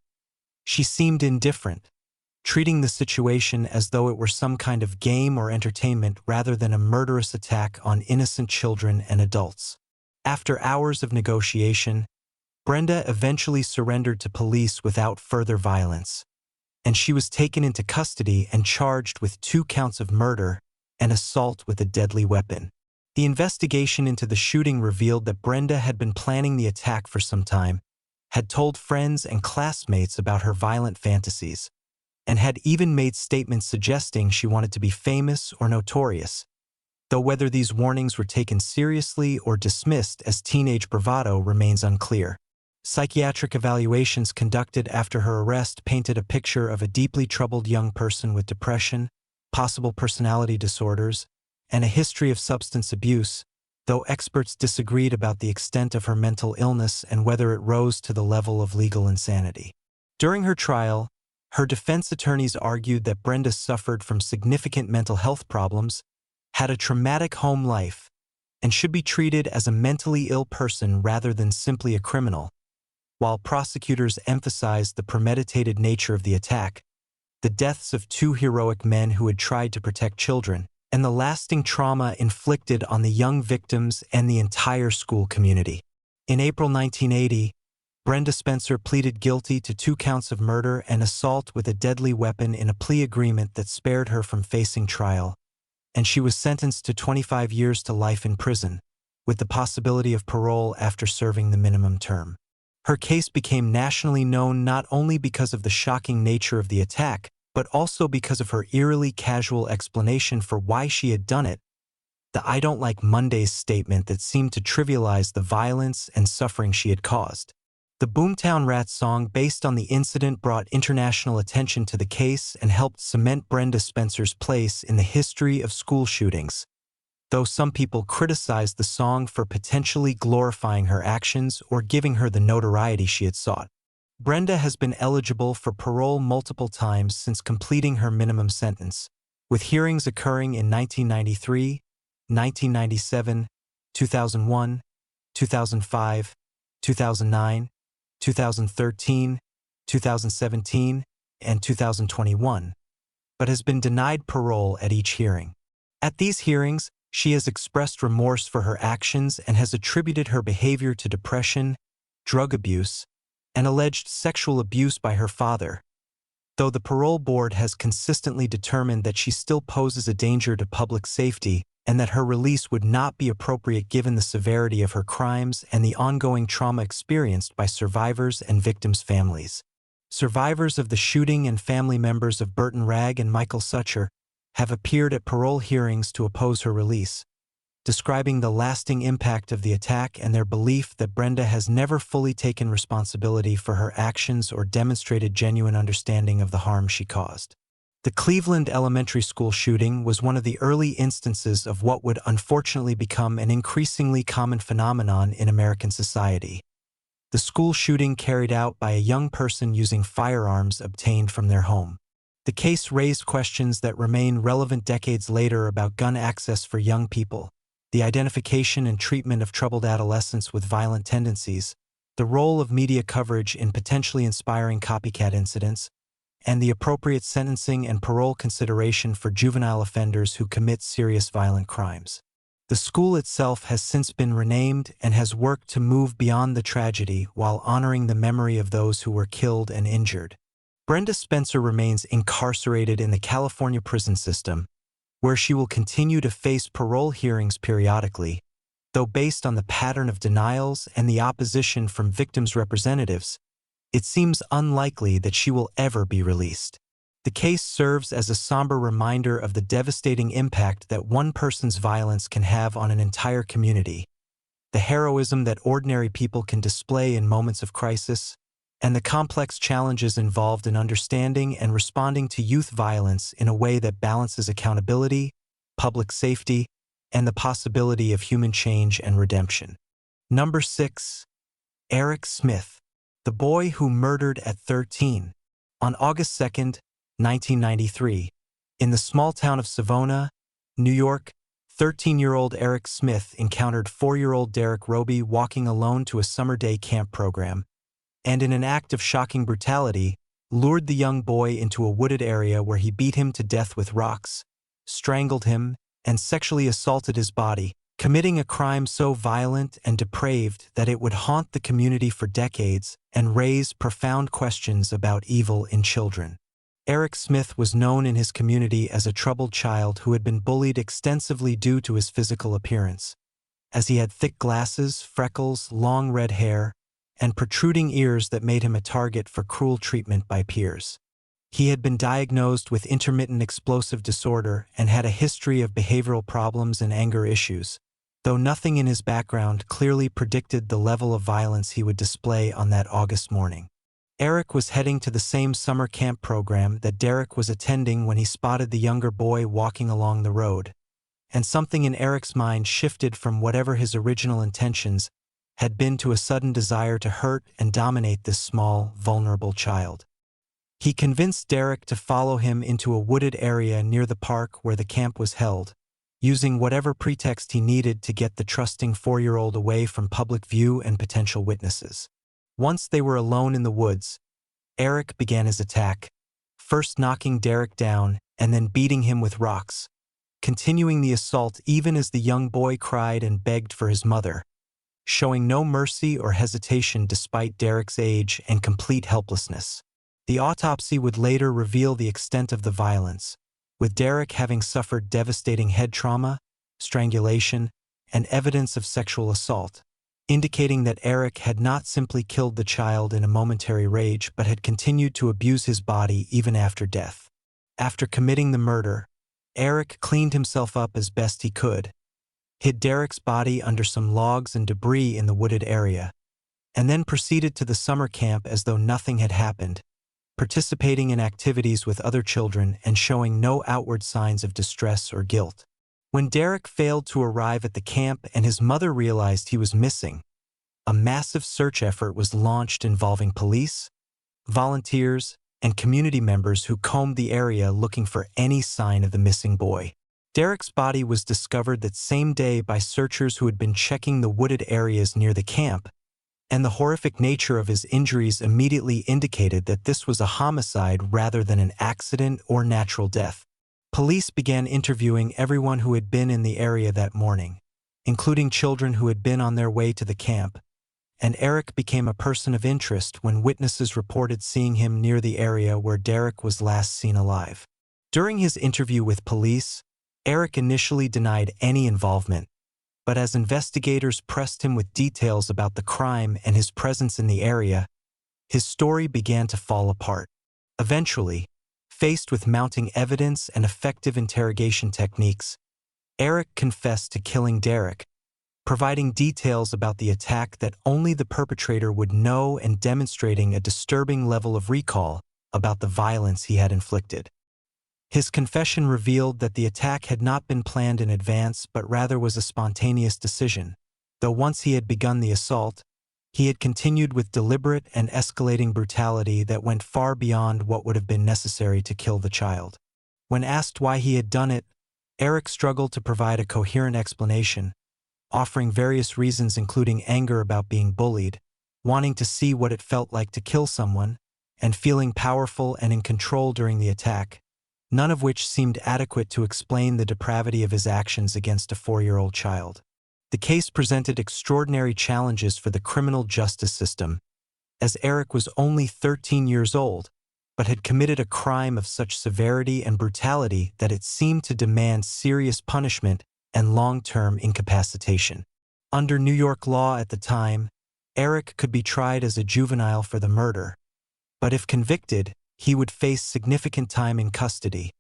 she seemed indifferent, treating the situation as though it were some kind of game or entertainment rather than a murderous attack on innocent children and adults. After hours of negotiation, Brenda eventually surrendered to police without further violence, and she was taken into custody and charged with 2 counts of murder and assault with a deadly weapon. The investigation into the shooting revealed that Brenda had been planning the attack for some time, had told friends and classmates about her violent fantasies, and had even made statements suggesting she wanted to be famous or notorious, though whether these warnings were taken seriously or dismissed as teenage bravado remains unclear. Psychiatric evaluations conducted after her arrest painted a picture of a deeply troubled young person with depression, possible personality disorders, and a history of substance abuse, though experts disagreed about the extent of her mental illness and whether it rose to the level of legal insanity. During her trial, her defense attorneys argued that Brenda suffered from significant mental health problems, had a traumatic home life, and should be treated as a mentally ill person rather than simply a criminal. While prosecutors emphasized the premeditated nature of the attack, the deaths of 2 heroic men who had tried to protect children, and the lasting trauma inflicted on the young victims and the entire school community. In April 1980, Brenda Spencer pleaded guilty to 2 counts of murder and assault with a deadly weapon in a plea agreement that spared her from facing trial, and she was sentenced to 25 years to life in prison, with the possibility of parole after serving the minimum term. Her case became nationally known not only because of the shocking nature of the attack, but also because of her eerily casual explanation for why she had done it, the "I don't like Mondays" statement that seemed to trivialize the violence and suffering she had caused. The Boomtown Rats song based on the incident brought international attention to the case and helped cement Brenda Spencer's place in the history of school shootings, though some people criticized the song for potentially glorifying her actions or giving her the notoriety she had sought. Brenda has been eligible for parole multiple times since completing her minimum sentence, with hearings occurring in 1993, 1997, 2001, 2005, 2009, 2013, 2017, and 2021, but has been denied parole at each hearing. At these hearings, she has expressed remorse for her actions and has attributed her behavior to depression, drug abuse, and alleged sexual abuse by her father, though the parole board has consistently determined that she still poses a danger to public safety and that her release would not be appropriate given the severity of her crimes and the ongoing trauma experienced by survivors and victims' families. Survivors of the shooting and family members of Burton Ragg and Michael Sucher have appeared at parole hearings to oppose her release, describing the lasting impact of the attack and their belief that Brenda has never fully taken responsibility for her actions or demonstrated genuine understanding of the harm she caused. The Cleveland elementary school shooting was one of the early instances of what would unfortunately become an increasingly common phenomenon in American society. The school shooting carried out by a young person using firearms obtained from their home. The case raised questions that remain relevant decades later about gun access for young people, the identification and treatment of troubled adolescents with violent tendencies, the role of media coverage in potentially inspiring copycat incidents, and the appropriate sentencing and parole consideration for juvenile offenders who commit serious violent crimes. The school itself has since been renamed and has worked to move beyond the tragedy while honoring the memory of those who were killed and injured. Brenda Spencer remains incarcerated in the California prison system, where she will continue to face parole hearings periodically, though based on the pattern of denials and the opposition from victims' representatives, it seems unlikely that she will ever be released. The case serves as a somber reminder of the devastating impact that one person's violence can have on an entire community, the heroism that ordinary people can display in moments of crisis, and the complex challenges involved in understanding and responding to youth violence in a way that balances accountability, public safety, and the possibility of human change and redemption. Number 6. Eric Smith, the boy who murdered at 13. On August 2, 1993, in the small town of Savona, New York, 13-year-old Eric Smith encountered 4-year-old Derek Roby walking alone to a summer day camp program, and in an act of shocking brutality, lured the young boy into a wooded area where he beat him to death with rocks, strangled him, and sexually assaulted his body, committing a crime so violent and depraved that it would haunt the community for decades and raise profound questions about evil in children. Eric Smith was known in his community as a troubled child who had been bullied extensively due to his physical appearance, as he had thick glasses, freckles, long red hair, and protruding ears that made him a target for cruel treatment by peers. He had been diagnosed with intermittent explosive disorder and had a history of behavioral problems and anger issues, though nothing in his background clearly predicted the level of violence he would display on that August morning. Eric was heading to the same summer camp program that Derek was attending when he spotted the younger boy walking along the road, and something in Eric's mind shifted from whatever his original intentions had been to a sudden desire to hurt and dominate this small, vulnerable child. He convinced Derek to follow him into a wooded area near the park where the camp was held, using whatever pretext he needed to get the trusting 4-year-old away from public view and potential witnesses. Once they were alone in the woods, Eric began his attack, first knocking Derek down and then beating him with rocks, continuing the assault even as the young boy cried and begged for his mother, showing no mercy or hesitation despite Derek's age and complete helplessness. The autopsy would later reveal the extent of the violence, with Derek having suffered devastating head trauma, strangulation, and evidence of sexual assault, indicating that Eric had not simply killed the child in a momentary rage but had continued to abuse his body even after death. After committing the murder, Eric cleaned himself up as best he could, hid Derek's body under some logs and debris in the wooded area, and then proceeded to the summer camp as though nothing had happened, participating in activities with other children and showing no outward signs of distress or guilt. When Derek failed to arrive at the camp and his mother realized he was missing, a massive search effort was launched involving police, volunteers, and community members who combed the area looking for any sign of the missing boy. Derek's body was discovered that same day by searchers who had been checking the wooded areas near the camp, and the horrific nature of his injuries immediately indicated that this was a homicide rather than an accident or natural death. Police began interviewing everyone who had been in the area that morning, including children who had been on their way to the camp, and Eric became a person of interest when witnesses reported seeing him near the area where Derek was last seen alive. During his interview with police, Eric initially denied any involvement, but as investigators pressed him with details about the crime and his presence in the area, his story began to fall apart. Eventually, faced with mounting evidence and effective interrogation techniques, Eric confessed to killing Derek, providing details about the attack that only the perpetrator would know and demonstrating a disturbing level of recall about the violence he had inflicted. His confession revealed that the attack had not been planned in advance but rather was a spontaneous decision, though once he had begun the assault, he had continued with deliberate and escalating brutality that went far beyond what would have been necessary to kill the child. When asked why he had done it, Eric struggled to provide a coherent explanation, offering various reasons including anger about being bullied, wanting to see what it felt like to kill someone, and feeling powerful and in control during the attack, none of which seemed adequate to explain the depravity of his actions against a 4-year-old child. The case presented extraordinary challenges for the criminal justice system, as Eric was only 13 years old, but had committed a crime of such severity and brutality that it seemed to demand serious punishment and long-term incapacitation. Under New York law at the time, Eric could be tried as a juvenile for the murder, but if convicted, he would face significant time in custody,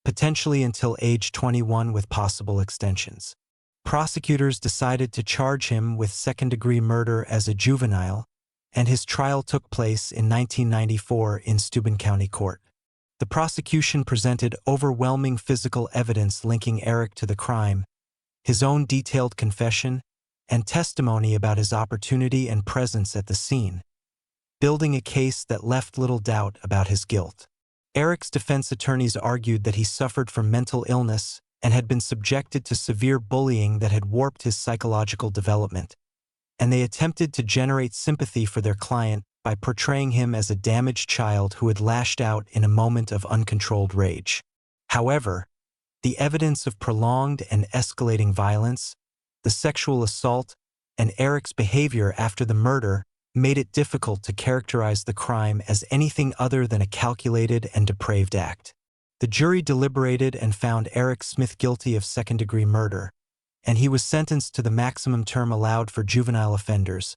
potentially until age 21 with possible extensions. Prosecutors decided to charge him with second-degree murder as a juvenile, and his trial took place in 1994 in Steuben County Court. The prosecution presented overwhelming physical evidence linking Eric to the crime, his own detailed confession, and testimony about his opportunity and presence at the scene, building a case that left little doubt about his guilt. Eric's defense attorneys argued that he suffered from mental illness and had been subjected to severe bullying that had warped his psychological development, and they attempted to generate sympathy for their client by portraying him as a damaged child who had lashed out in a moment of uncontrolled rage. However, the evidence of prolonged and escalating violence, the sexual assault, and Eric's behavior after the murder made it difficult to characterize the crime as anything other than a calculated and depraved act. The jury deliberated and found Eric Smith guilty of second-degree murder, and he was sentenced to the maximum term allowed for juvenile offenders,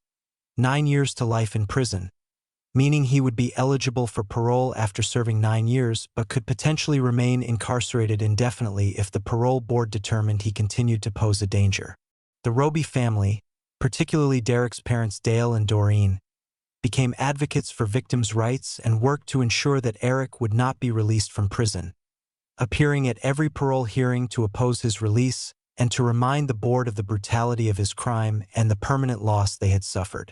9 years to life in prison, meaning he would be eligible for parole after serving 9 years but could potentially remain incarcerated indefinitely if the parole board determined he continued to pose a danger. The Roby family, particularly Derek's parents Dale and Doreen, became advocates for victims' rights and worked to ensure that Eric would not be released from prison, appearing at every parole hearing to oppose his release and to remind the board of the brutality of his crime and the permanent loss they had suffered.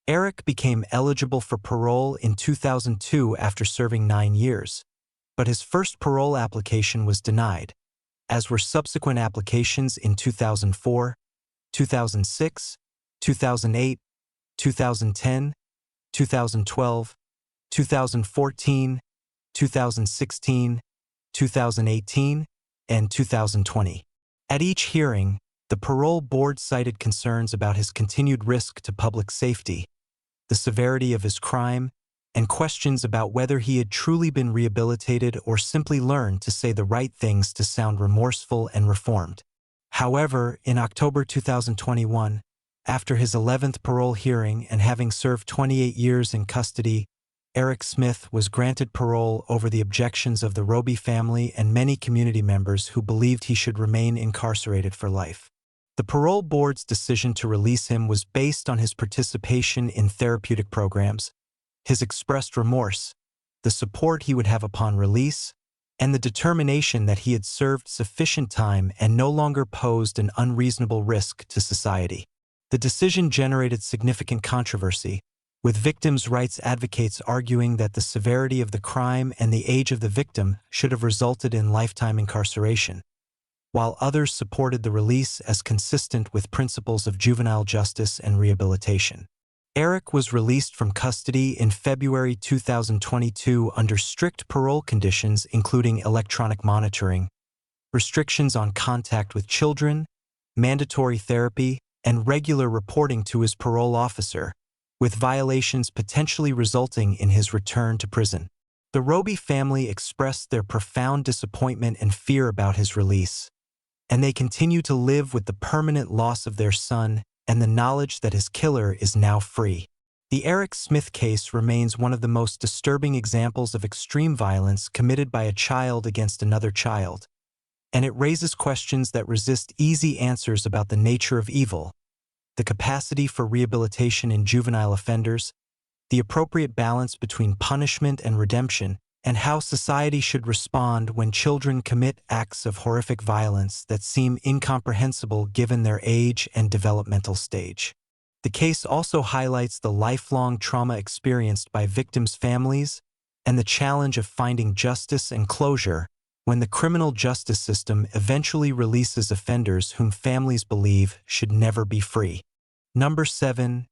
Eric became eligible for parole in 2002 after serving 9 years, but his first parole application was denied, as were subsequent applications in 2004, 2006, 2008, 2010, 2012, 2014, 2016, 2018, and 2020. At each hearing, the parole board cited concerns about his continued risk to public safety, the severity of his crime, and questions about whether he had truly been rehabilitated or simply learned to say the right things to sound remorseful and reformed. However, in October 2021, after his 11th parole hearing and having served 28 years in custody, Eric Smith was granted parole over the objections of the Roby family and many community members who believed he should remain incarcerated for life. The parole board's decision to release him was based on his participation in therapeutic programs, his expressed remorse, the support he would have upon release, and the determination that he had served sufficient time and no longer posed an unreasonable risk to society. The decision generated significant controversy, with victims' rights advocates arguing that the severity of the crime and the age of the victim should have resulted in lifetime incarceration, while others supported the release as consistent with principles of juvenile justice and rehabilitation. Eric was released from custody in February 2022 under strict parole conditions including electronic monitoring, restrictions on contact with children, mandatory therapy, and regular reporting to his parole officer, with violations potentially resulting in his return to prison. The Roby family expressed their profound disappointment and fear about his release, and they continue to live with the permanent loss of their son and the knowledge that his killer is now free. The Eric Smith case remains one of the most disturbing examples of extreme violence committed by a child against another child, and it raises questions that resist easy answers about the nature of evil, the capacity for rehabilitation in juvenile offenders, the appropriate balance between punishment and redemption, and how society should respond when children commit acts of horrific violence that seem incomprehensible given their age and developmental stage. The case also highlights the lifelong trauma experienced by victims' families and the challenge of finding justice and closure when the criminal justice system eventually releases offenders whom families believe should never be free. Number 7.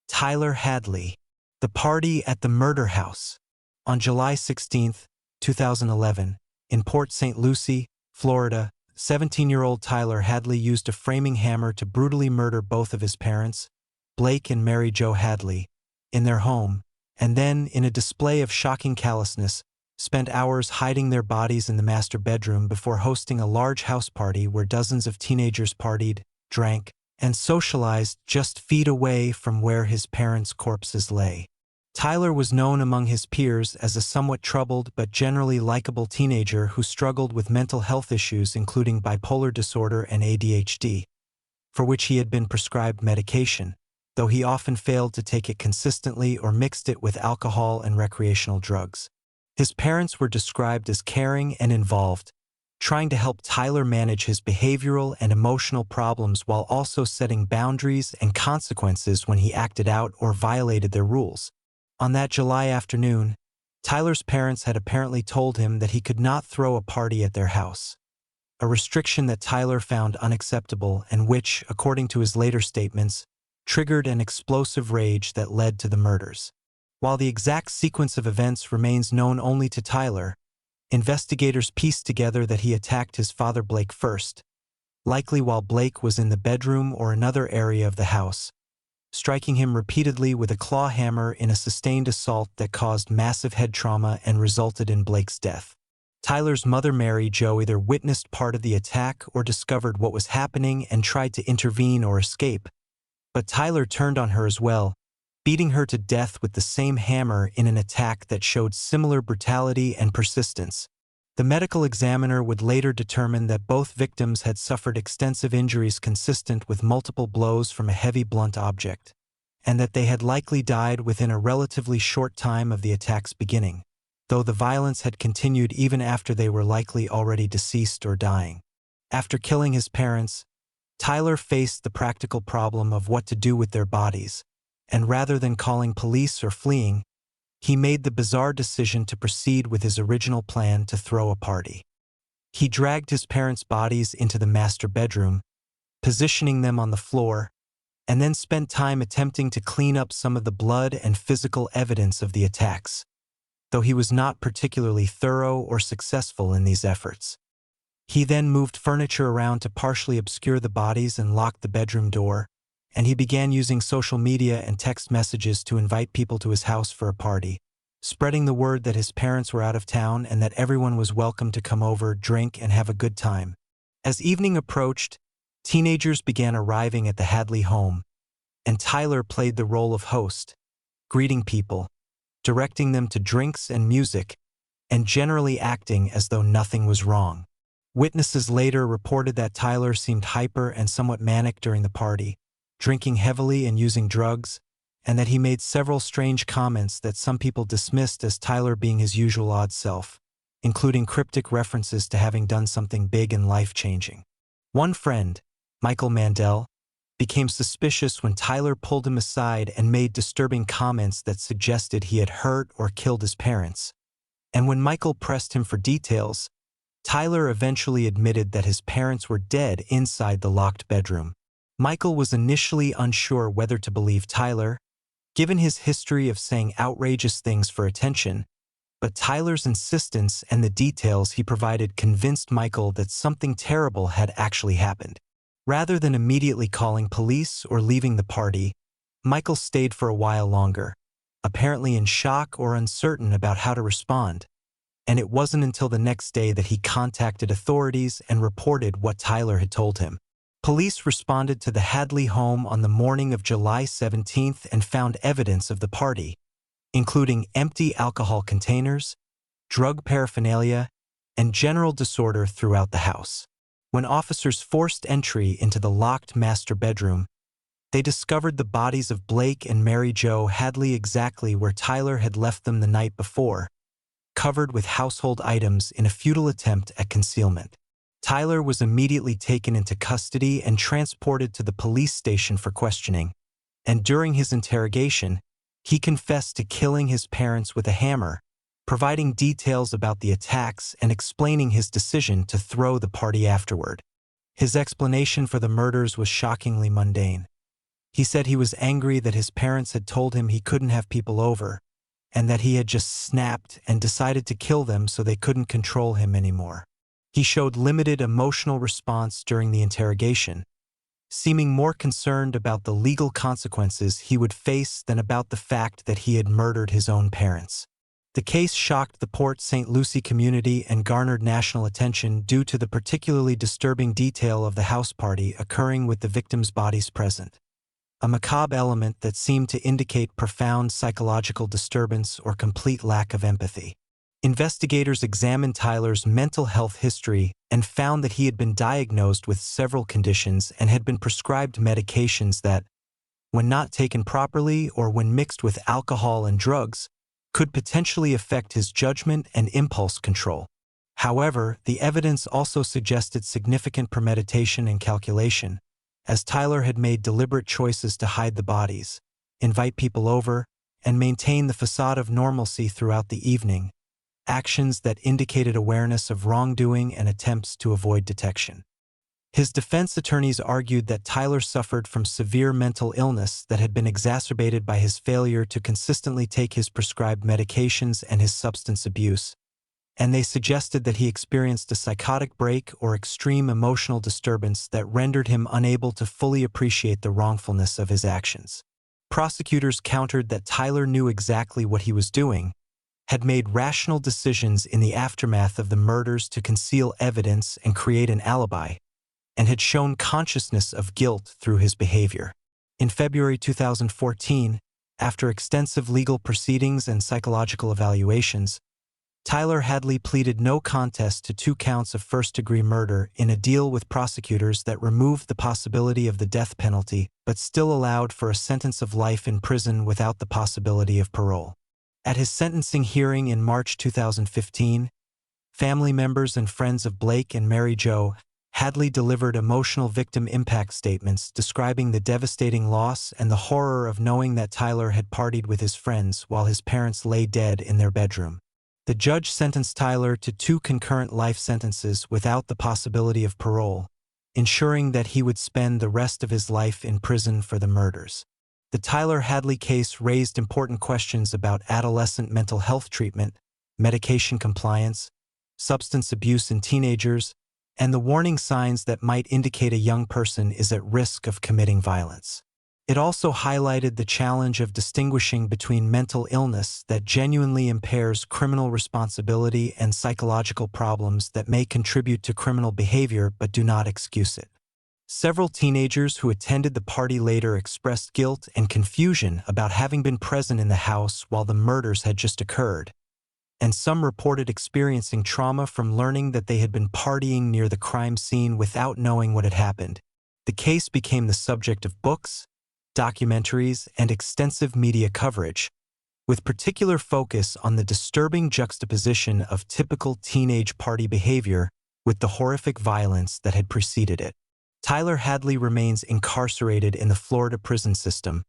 Tyler Hadley. The Party at the Murder House. On July 16, 2011, in Port St. Lucie, Florida, 17-year-old Tyler Hadley used a framing hammer to brutally murder both of his parents, Blake and Mary Jo Hadley, in their home, and then, in a display of shocking callousness, spent hours hiding their bodies in the master bedroom before hosting a large house party where dozens of teenagers partied, drank, and socialized just feet away from where his parents' corpses lay. Tyler was known among his peers as a somewhat troubled but generally likable teenager who struggled with mental health issues including bipolar disorder and ADHD, for which he had been prescribed medication, though he often failed to take it consistently or mixed it with alcohol and recreational drugs. His parents were described as caring and involved, trying to help Tyler manage his behavioral and emotional problems while also setting boundaries and consequences when he acted out or violated their rules. On that July afternoon, Tyler's parents had apparently told him that he could not throw a party at their house, a restriction that Tyler found unacceptable and which, according to his later statements, triggered an explosive rage that led to the murders. While the exact sequence of events remains known only to Tyler, investigators pieced together that he attacked his father Blake first, likely while Blake was in the bedroom or another area of the house, striking him repeatedly with a claw hammer in a sustained assault that caused massive head trauma and resulted in Blake's death. Tyler's mother Mary Jo either witnessed part of the attack or discovered what was happening and tried to intervene or escape, but Tyler turned on her as well, beating her to death with the same hammer in an attack that showed similar brutality and persistence. The medical examiner would later determine that both victims had suffered extensive injuries consistent with multiple blows from a heavy blunt object, and that they had likely died within a relatively short time of the attack's beginning, though the violence had continued even after they were likely already deceased or dying. After killing his parents, Tyler faced the practical problem of what to do with their bodies, and rather than calling police or fleeing, he made the bizarre decision to proceed with his original plan to throw a party. He dragged his parents' bodies into the master bedroom, positioning them on the floor, and then spent time attempting to clean up some of the blood and physical evidence of the attacks, though he was not particularly thorough or successful in these efforts. He then moved furniture around to partially obscure the bodies and locked the bedroom door, and he began using social media and text messages to invite people to his house for a party, spreading the word that his parents were out of town and that everyone was welcome to come over, drink, and have a good time. As evening approached, teenagers began arriving at the Hadley home, and Tyler played the role of host, greeting people, directing them to drinks and music, and generally acting as though nothing was wrong. Witnesses later reported that Tyler seemed hyper and somewhat manic during the party, drinking heavily and using drugs, and that he made several strange comments that some people dismissed as Tyler being his usual odd self, including cryptic references to having done something big and life-changing. One friend, Michael Mandel, became suspicious when Tyler pulled him aside and made disturbing comments that suggested he had hurt or killed his parents. And when Michael pressed him for details, Tyler eventually admitted that his parents were dead inside the locked bedroom. Michael was initially unsure whether to believe Tyler, given his history of saying outrageous things for attention, but Tyler's insistence and the details he provided convinced Michael that something terrible had actually happened. Rather than immediately calling police or leaving the party, Michael stayed for a while longer, apparently in shock or uncertain about how to respond. And it wasn't until the next day that he contacted authorities and reported what Tyler had told him. Police responded to the Hadley home on the morning of July 17th and found evidence of the party, including empty alcohol containers, drug paraphernalia, and general disorder throughout the house. When officers forced entry into the locked master bedroom, they discovered the bodies of Blake and Mary Jo Hadley exactly where Tyler had left them the night before, covered with household items in a futile attempt at concealment. Tyler was immediately taken into custody and transported to the police station for questioning, and during his interrogation, he confessed to killing his parents with a hammer, providing details about the attacks and explaining his decision to throw the party afterward. His explanation for the murders was shockingly mundane. He said he was angry that his parents had told him he couldn't have people over, and that he had just snapped and decided to kill them so they couldn't control him anymore. He showed limited emotional response during the interrogation, seeming more concerned about the legal consequences he would face than about the fact that he had murdered his own parents. The case shocked the Port St. Lucie community and garnered national attention due to the particularly disturbing detail of the house party occurring with the victims' bodies present, a macabre element that seemed to indicate profound psychological disturbance or complete lack of empathy. Investigators examined Tyler's mental health history and found that he had been diagnosed with several conditions and had been prescribed medications that, when not taken properly or when mixed with alcohol and drugs, could potentially affect his judgment and impulse control. However, the evidence also suggested significant premeditation and calculation, as Tyler had made deliberate choices to hide the bodies, invite people over, and maintain the facade of normalcy throughout the evening, actions that indicated awareness of wrongdoing and attempts to avoid detection. His defense attorneys argued that Tyler suffered from severe mental illness that had been exacerbated by his failure to consistently take his prescribed medications and his substance abuse, and they suggested that he experienced a psychotic break or extreme emotional disturbance that rendered him unable to fully appreciate the wrongfulness of his actions. Prosecutors countered that Tyler knew exactly what he was doing, had made rational decisions in the aftermath of the murders to conceal evidence and create an alibi, and had shown consciousness of guilt through his behavior. In February 2014, after extensive legal proceedings and psychological evaluations, Tyler Hadley pleaded no contest to 2 counts of first-degree murder in a deal with prosecutors that removed the possibility of the death penalty but still allowed for a sentence of life in prison without the possibility of parole. At his sentencing hearing in March 2015, family members and friends of Blake and Mary Jo Hadley delivered emotional victim impact statements describing the devastating loss and the horror of knowing that Tyler had partied with his friends while his parents lay dead in their bedroom. The judge sentenced Tyler to 2 concurrent life sentences without the possibility of parole, ensuring that he would spend the rest of his life in prison for the murders. The Tyler Hadley case raised important questions about adolescent mental health treatment, medication compliance, substance abuse in teenagers, and the warning signs that might indicate a young person is at risk of committing violence. It also highlighted the challenge of distinguishing between mental illness that genuinely impairs criminal responsibility and psychological problems that may contribute to criminal behavior but do not excuse it. Several teenagers who attended the party later expressed guilt and confusion about having been present in the house while the murders had just occurred, and some reported experiencing trauma from learning that they had been partying near the crime scene without knowing what had happened. The case became the subject of books, documentaries, and extensive media coverage, with particular focus on the disturbing juxtaposition of typical teenage party behavior with the horrific violence that had preceded it. Tyler Hadley remains incarcerated in the Florida prison system,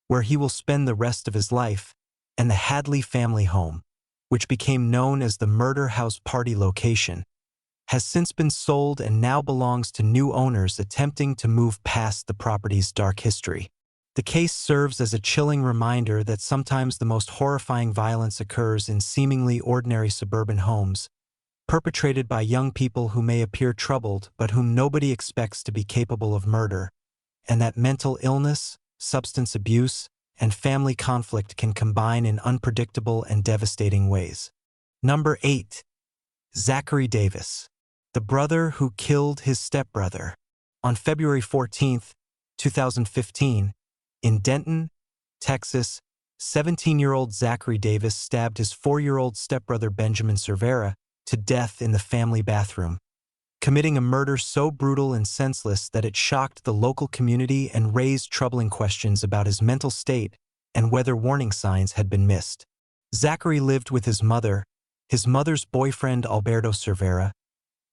where he will spend the rest of his life, and the Hadley family home, which became known as the Murder House Party location, has since been sold and now belongs to new owners attempting to move past the property's dark history. The case serves as a chilling reminder that sometimes the most horrifying violence occurs in seemingly ordinary suburban homes, perpetrated by young people who may appear troubled but whom nobody expects to be capable of murder, and that mental illness, substance abuse, and family conflict can combine in unpredictable and devastating ways. Number 8. Zachary Davis, the brother who killed his stepbrother. On February 14, 2015, in Denton, Texas, 17-year-old Zachary Davis stabbed his 4-year-old stepbrother Benjamin Cervera to death in the family bathroom, committing a murder so brutal and senseless that it shocked the local community and raised troubling questions about his mental state and whether warning signs had been missed. Zachary lived with his mother's boyfriend Alberto Cervera,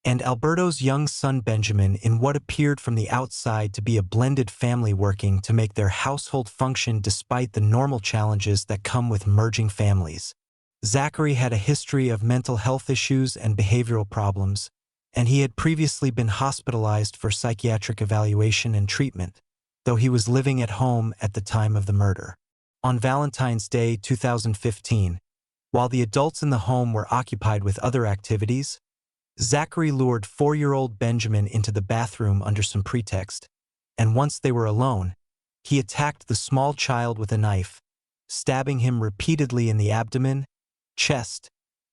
and Alberto's young son Benjamin in what appeared from the outside to be a blended family working to make their household function despite the normal challenges that come with merging families. Zachary had a history of mental health issues and behavioral problems, and he had previously been hospitalized for psychiatric evaluation and treatment, though he was living at home at the time of the murder. On Valentine's Day 2015, while the adults in the home were occupied with other activities, Zachary lured 4-year-old Benjamin into the bathroom under some pretext, and once they were alone, he attacked the small child with a knife, stabbing him repeatedly in the abdomen, chest,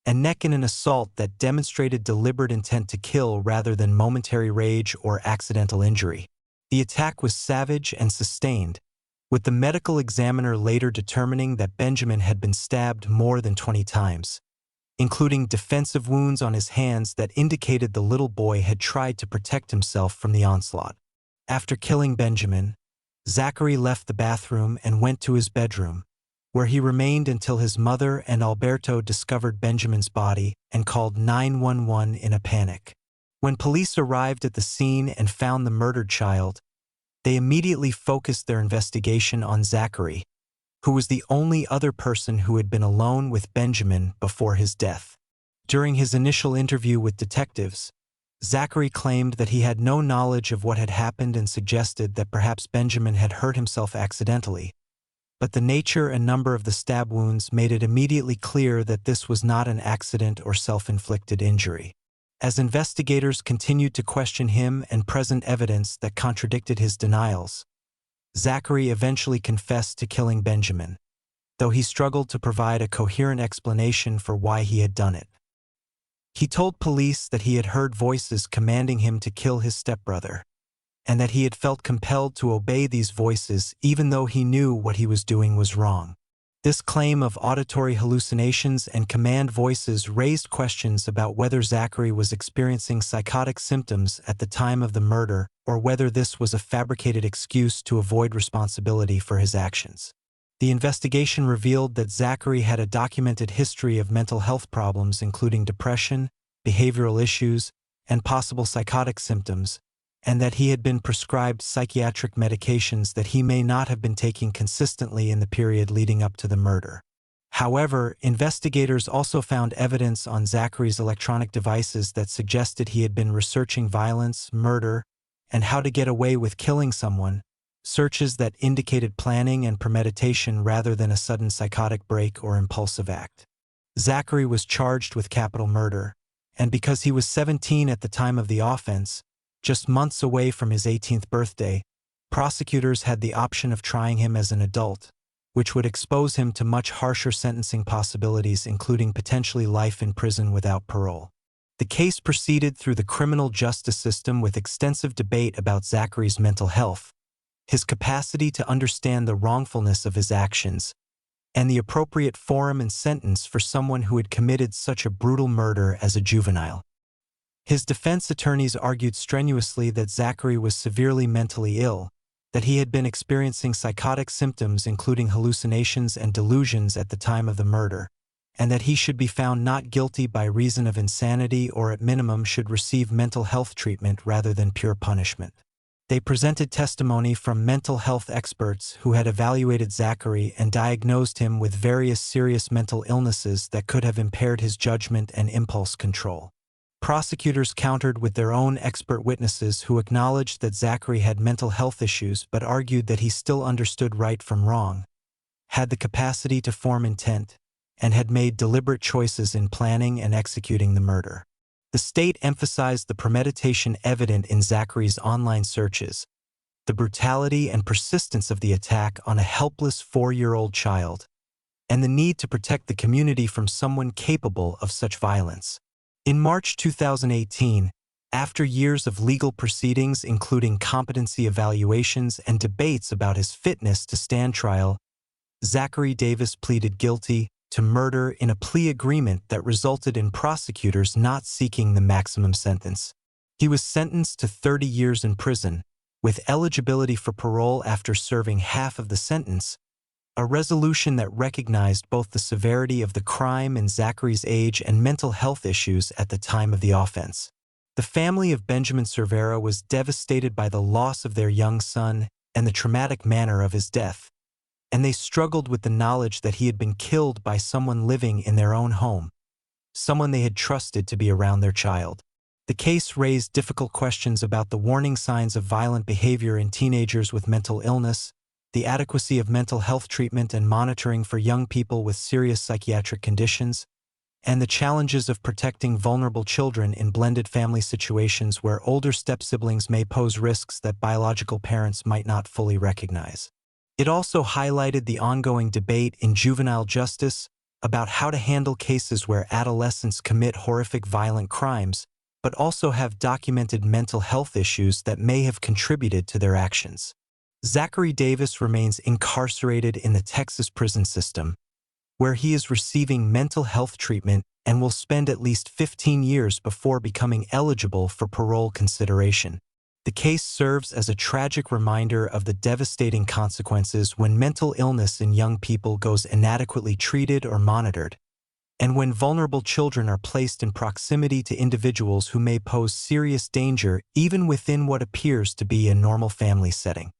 and neck in an assault that demonstrated deliberate intent to kill rather than momentary rage or accidental injury. The attack was savage and sustained, with the medical examiner later determining that Benjamin had been stabbed more than 20 times, including defensive wounds on his hands that indicated the little boy had tried to protect himself from the onslaught. After killing Benjamin, Zachary left the bathroom and went to his bedroom, where he remained until his mother and Alberto discovered Benjamin's body and called 911 in a panic. When police arrived at the scene and found the murdered child, they immediately focused their investigation on Zachary, who was the only other person who had been alone with Benjamin before his death. During his initial interview with detectives, Zachary claimed that he had no knowledge of what had happened and suggested that perhaps Benjamin had hurt himself accidentally, but the nature and number of the stab wounds made it immediately clear that this was not an accident or self-inflicted injury. As investigators continued to question him and present evidence that contradicted his denials, Zachary eventually confessed to killing Benjamin, though he struggled to provide a coherent explanation for why he had done it. He told police that he had heard voices commanding him to kill his stepbrother, and that he had felt compelled to obey these voices even though he knew what he was doing was wrong. This claim of auditory hallucinations and command voices raised questions about whether Zachary was experiencing psychotic symptoms at the time of the murder or whether this was a fabricated excuse to avoid responsibility for his actions. The investigation revealed that Zachary had a documented history of mental health problems including depression, behavioral issues, and possible psychotic symptoms, and that he had been prescribed psychiatric medications that he may not have been taking consistently in the period leading up to the murder. However, investigators also found evidence on Zachary's electronic devices that suggested he had been researching violence, murder, and how to get away with killing someone, searches that indicated planning and premeditation rather than a sudden psychotic break or impulsive act. Zachary was charged with capital murder, and because he was 17 at the time of the offense, just months away from his 18th birthday, prosecutors had the option of trying him as an adult, which would expose him to much harsher sentencing possibilities, including potentially life in prison without parole. The case proceeded through the criminal justice system with extensive debate about Zachary's mental health, his capacity to understand the wrongfulness of his actions, and the appropriate forum and sentence for someone who had committed such a brutal murder as a juvenile. His defense attorneys argued strenuously that Zachary was severely mentally ill, that he had been experiencing psychotic symptoms including hallucinations and delusions at the time of the murder, and that he should be found not guilty by reason of insanity or at minimum should receive mental health treatment rather than pure punishment. They presented testimony from mental health experts who had evaluated Zachary and diagnosed him with various serious mental illnesses that could have impaired his judgment and impulse control. Prosecutors countered with their own expert witnesses who acknowledged that Zachary had mental health issues but argued that he still understood right from wrong, had the capacity to form intent, and had made deliberate choices in planning and executing the murder. The state emphasized the premeditation evident in Zachary's online searches, the brutality and persistence of the attack on a helpless 4-year-old child, and the need to protect the community from someone capable of such violence. In March 2018, after years of legal proceedings including competency evaluations and debates about his fitness to stand trial, Zachary Davis pleaded guilty to murder in a plea agreement that resulted in prosecutors not seeking the maximum sentence. He was sentenced to 30 years in prison, with eligibility for parole after serving half of the sentence, a resolution that recognized both the severity of the crime and Zachary's age and mental health issues at the time of the offense. The family of Benjamin Cervera was devastated by the loss of their young son and the traumatic manner of his death, and they struggled with the knowledge that he had been killed by someone living in their own home, someone they had trusted to be around their child. The case raised difficult questions about the warning signs of violent behavior in teenagers with mental illness, the adequacy of mental health treatment and monitoring for young people with serious psychiatric conditions, and the challenges of protecting vulnerable children in blended family situations where older step-siblings may pose risks that biological parents might not fully recognize. It also highlighted the ongoing debate in juvenile justice about how to handle cases where adolescents commit horrific violent crimes, but also have documented mental health issues that may have contributed to their actions. Zachary Davis remains incarcerated in the Texas prison system, where he is receiving mental health treatment and will spend at least 15 years before becoming eligible for parole consideration. The case serves as a tragic reminder of the devastating consequences when mental illness in young people goes inadequately treated or monitored, and when vulnerable children are placed in proximity to individuals who may pose serious danger even within what appears to be a normal family setting.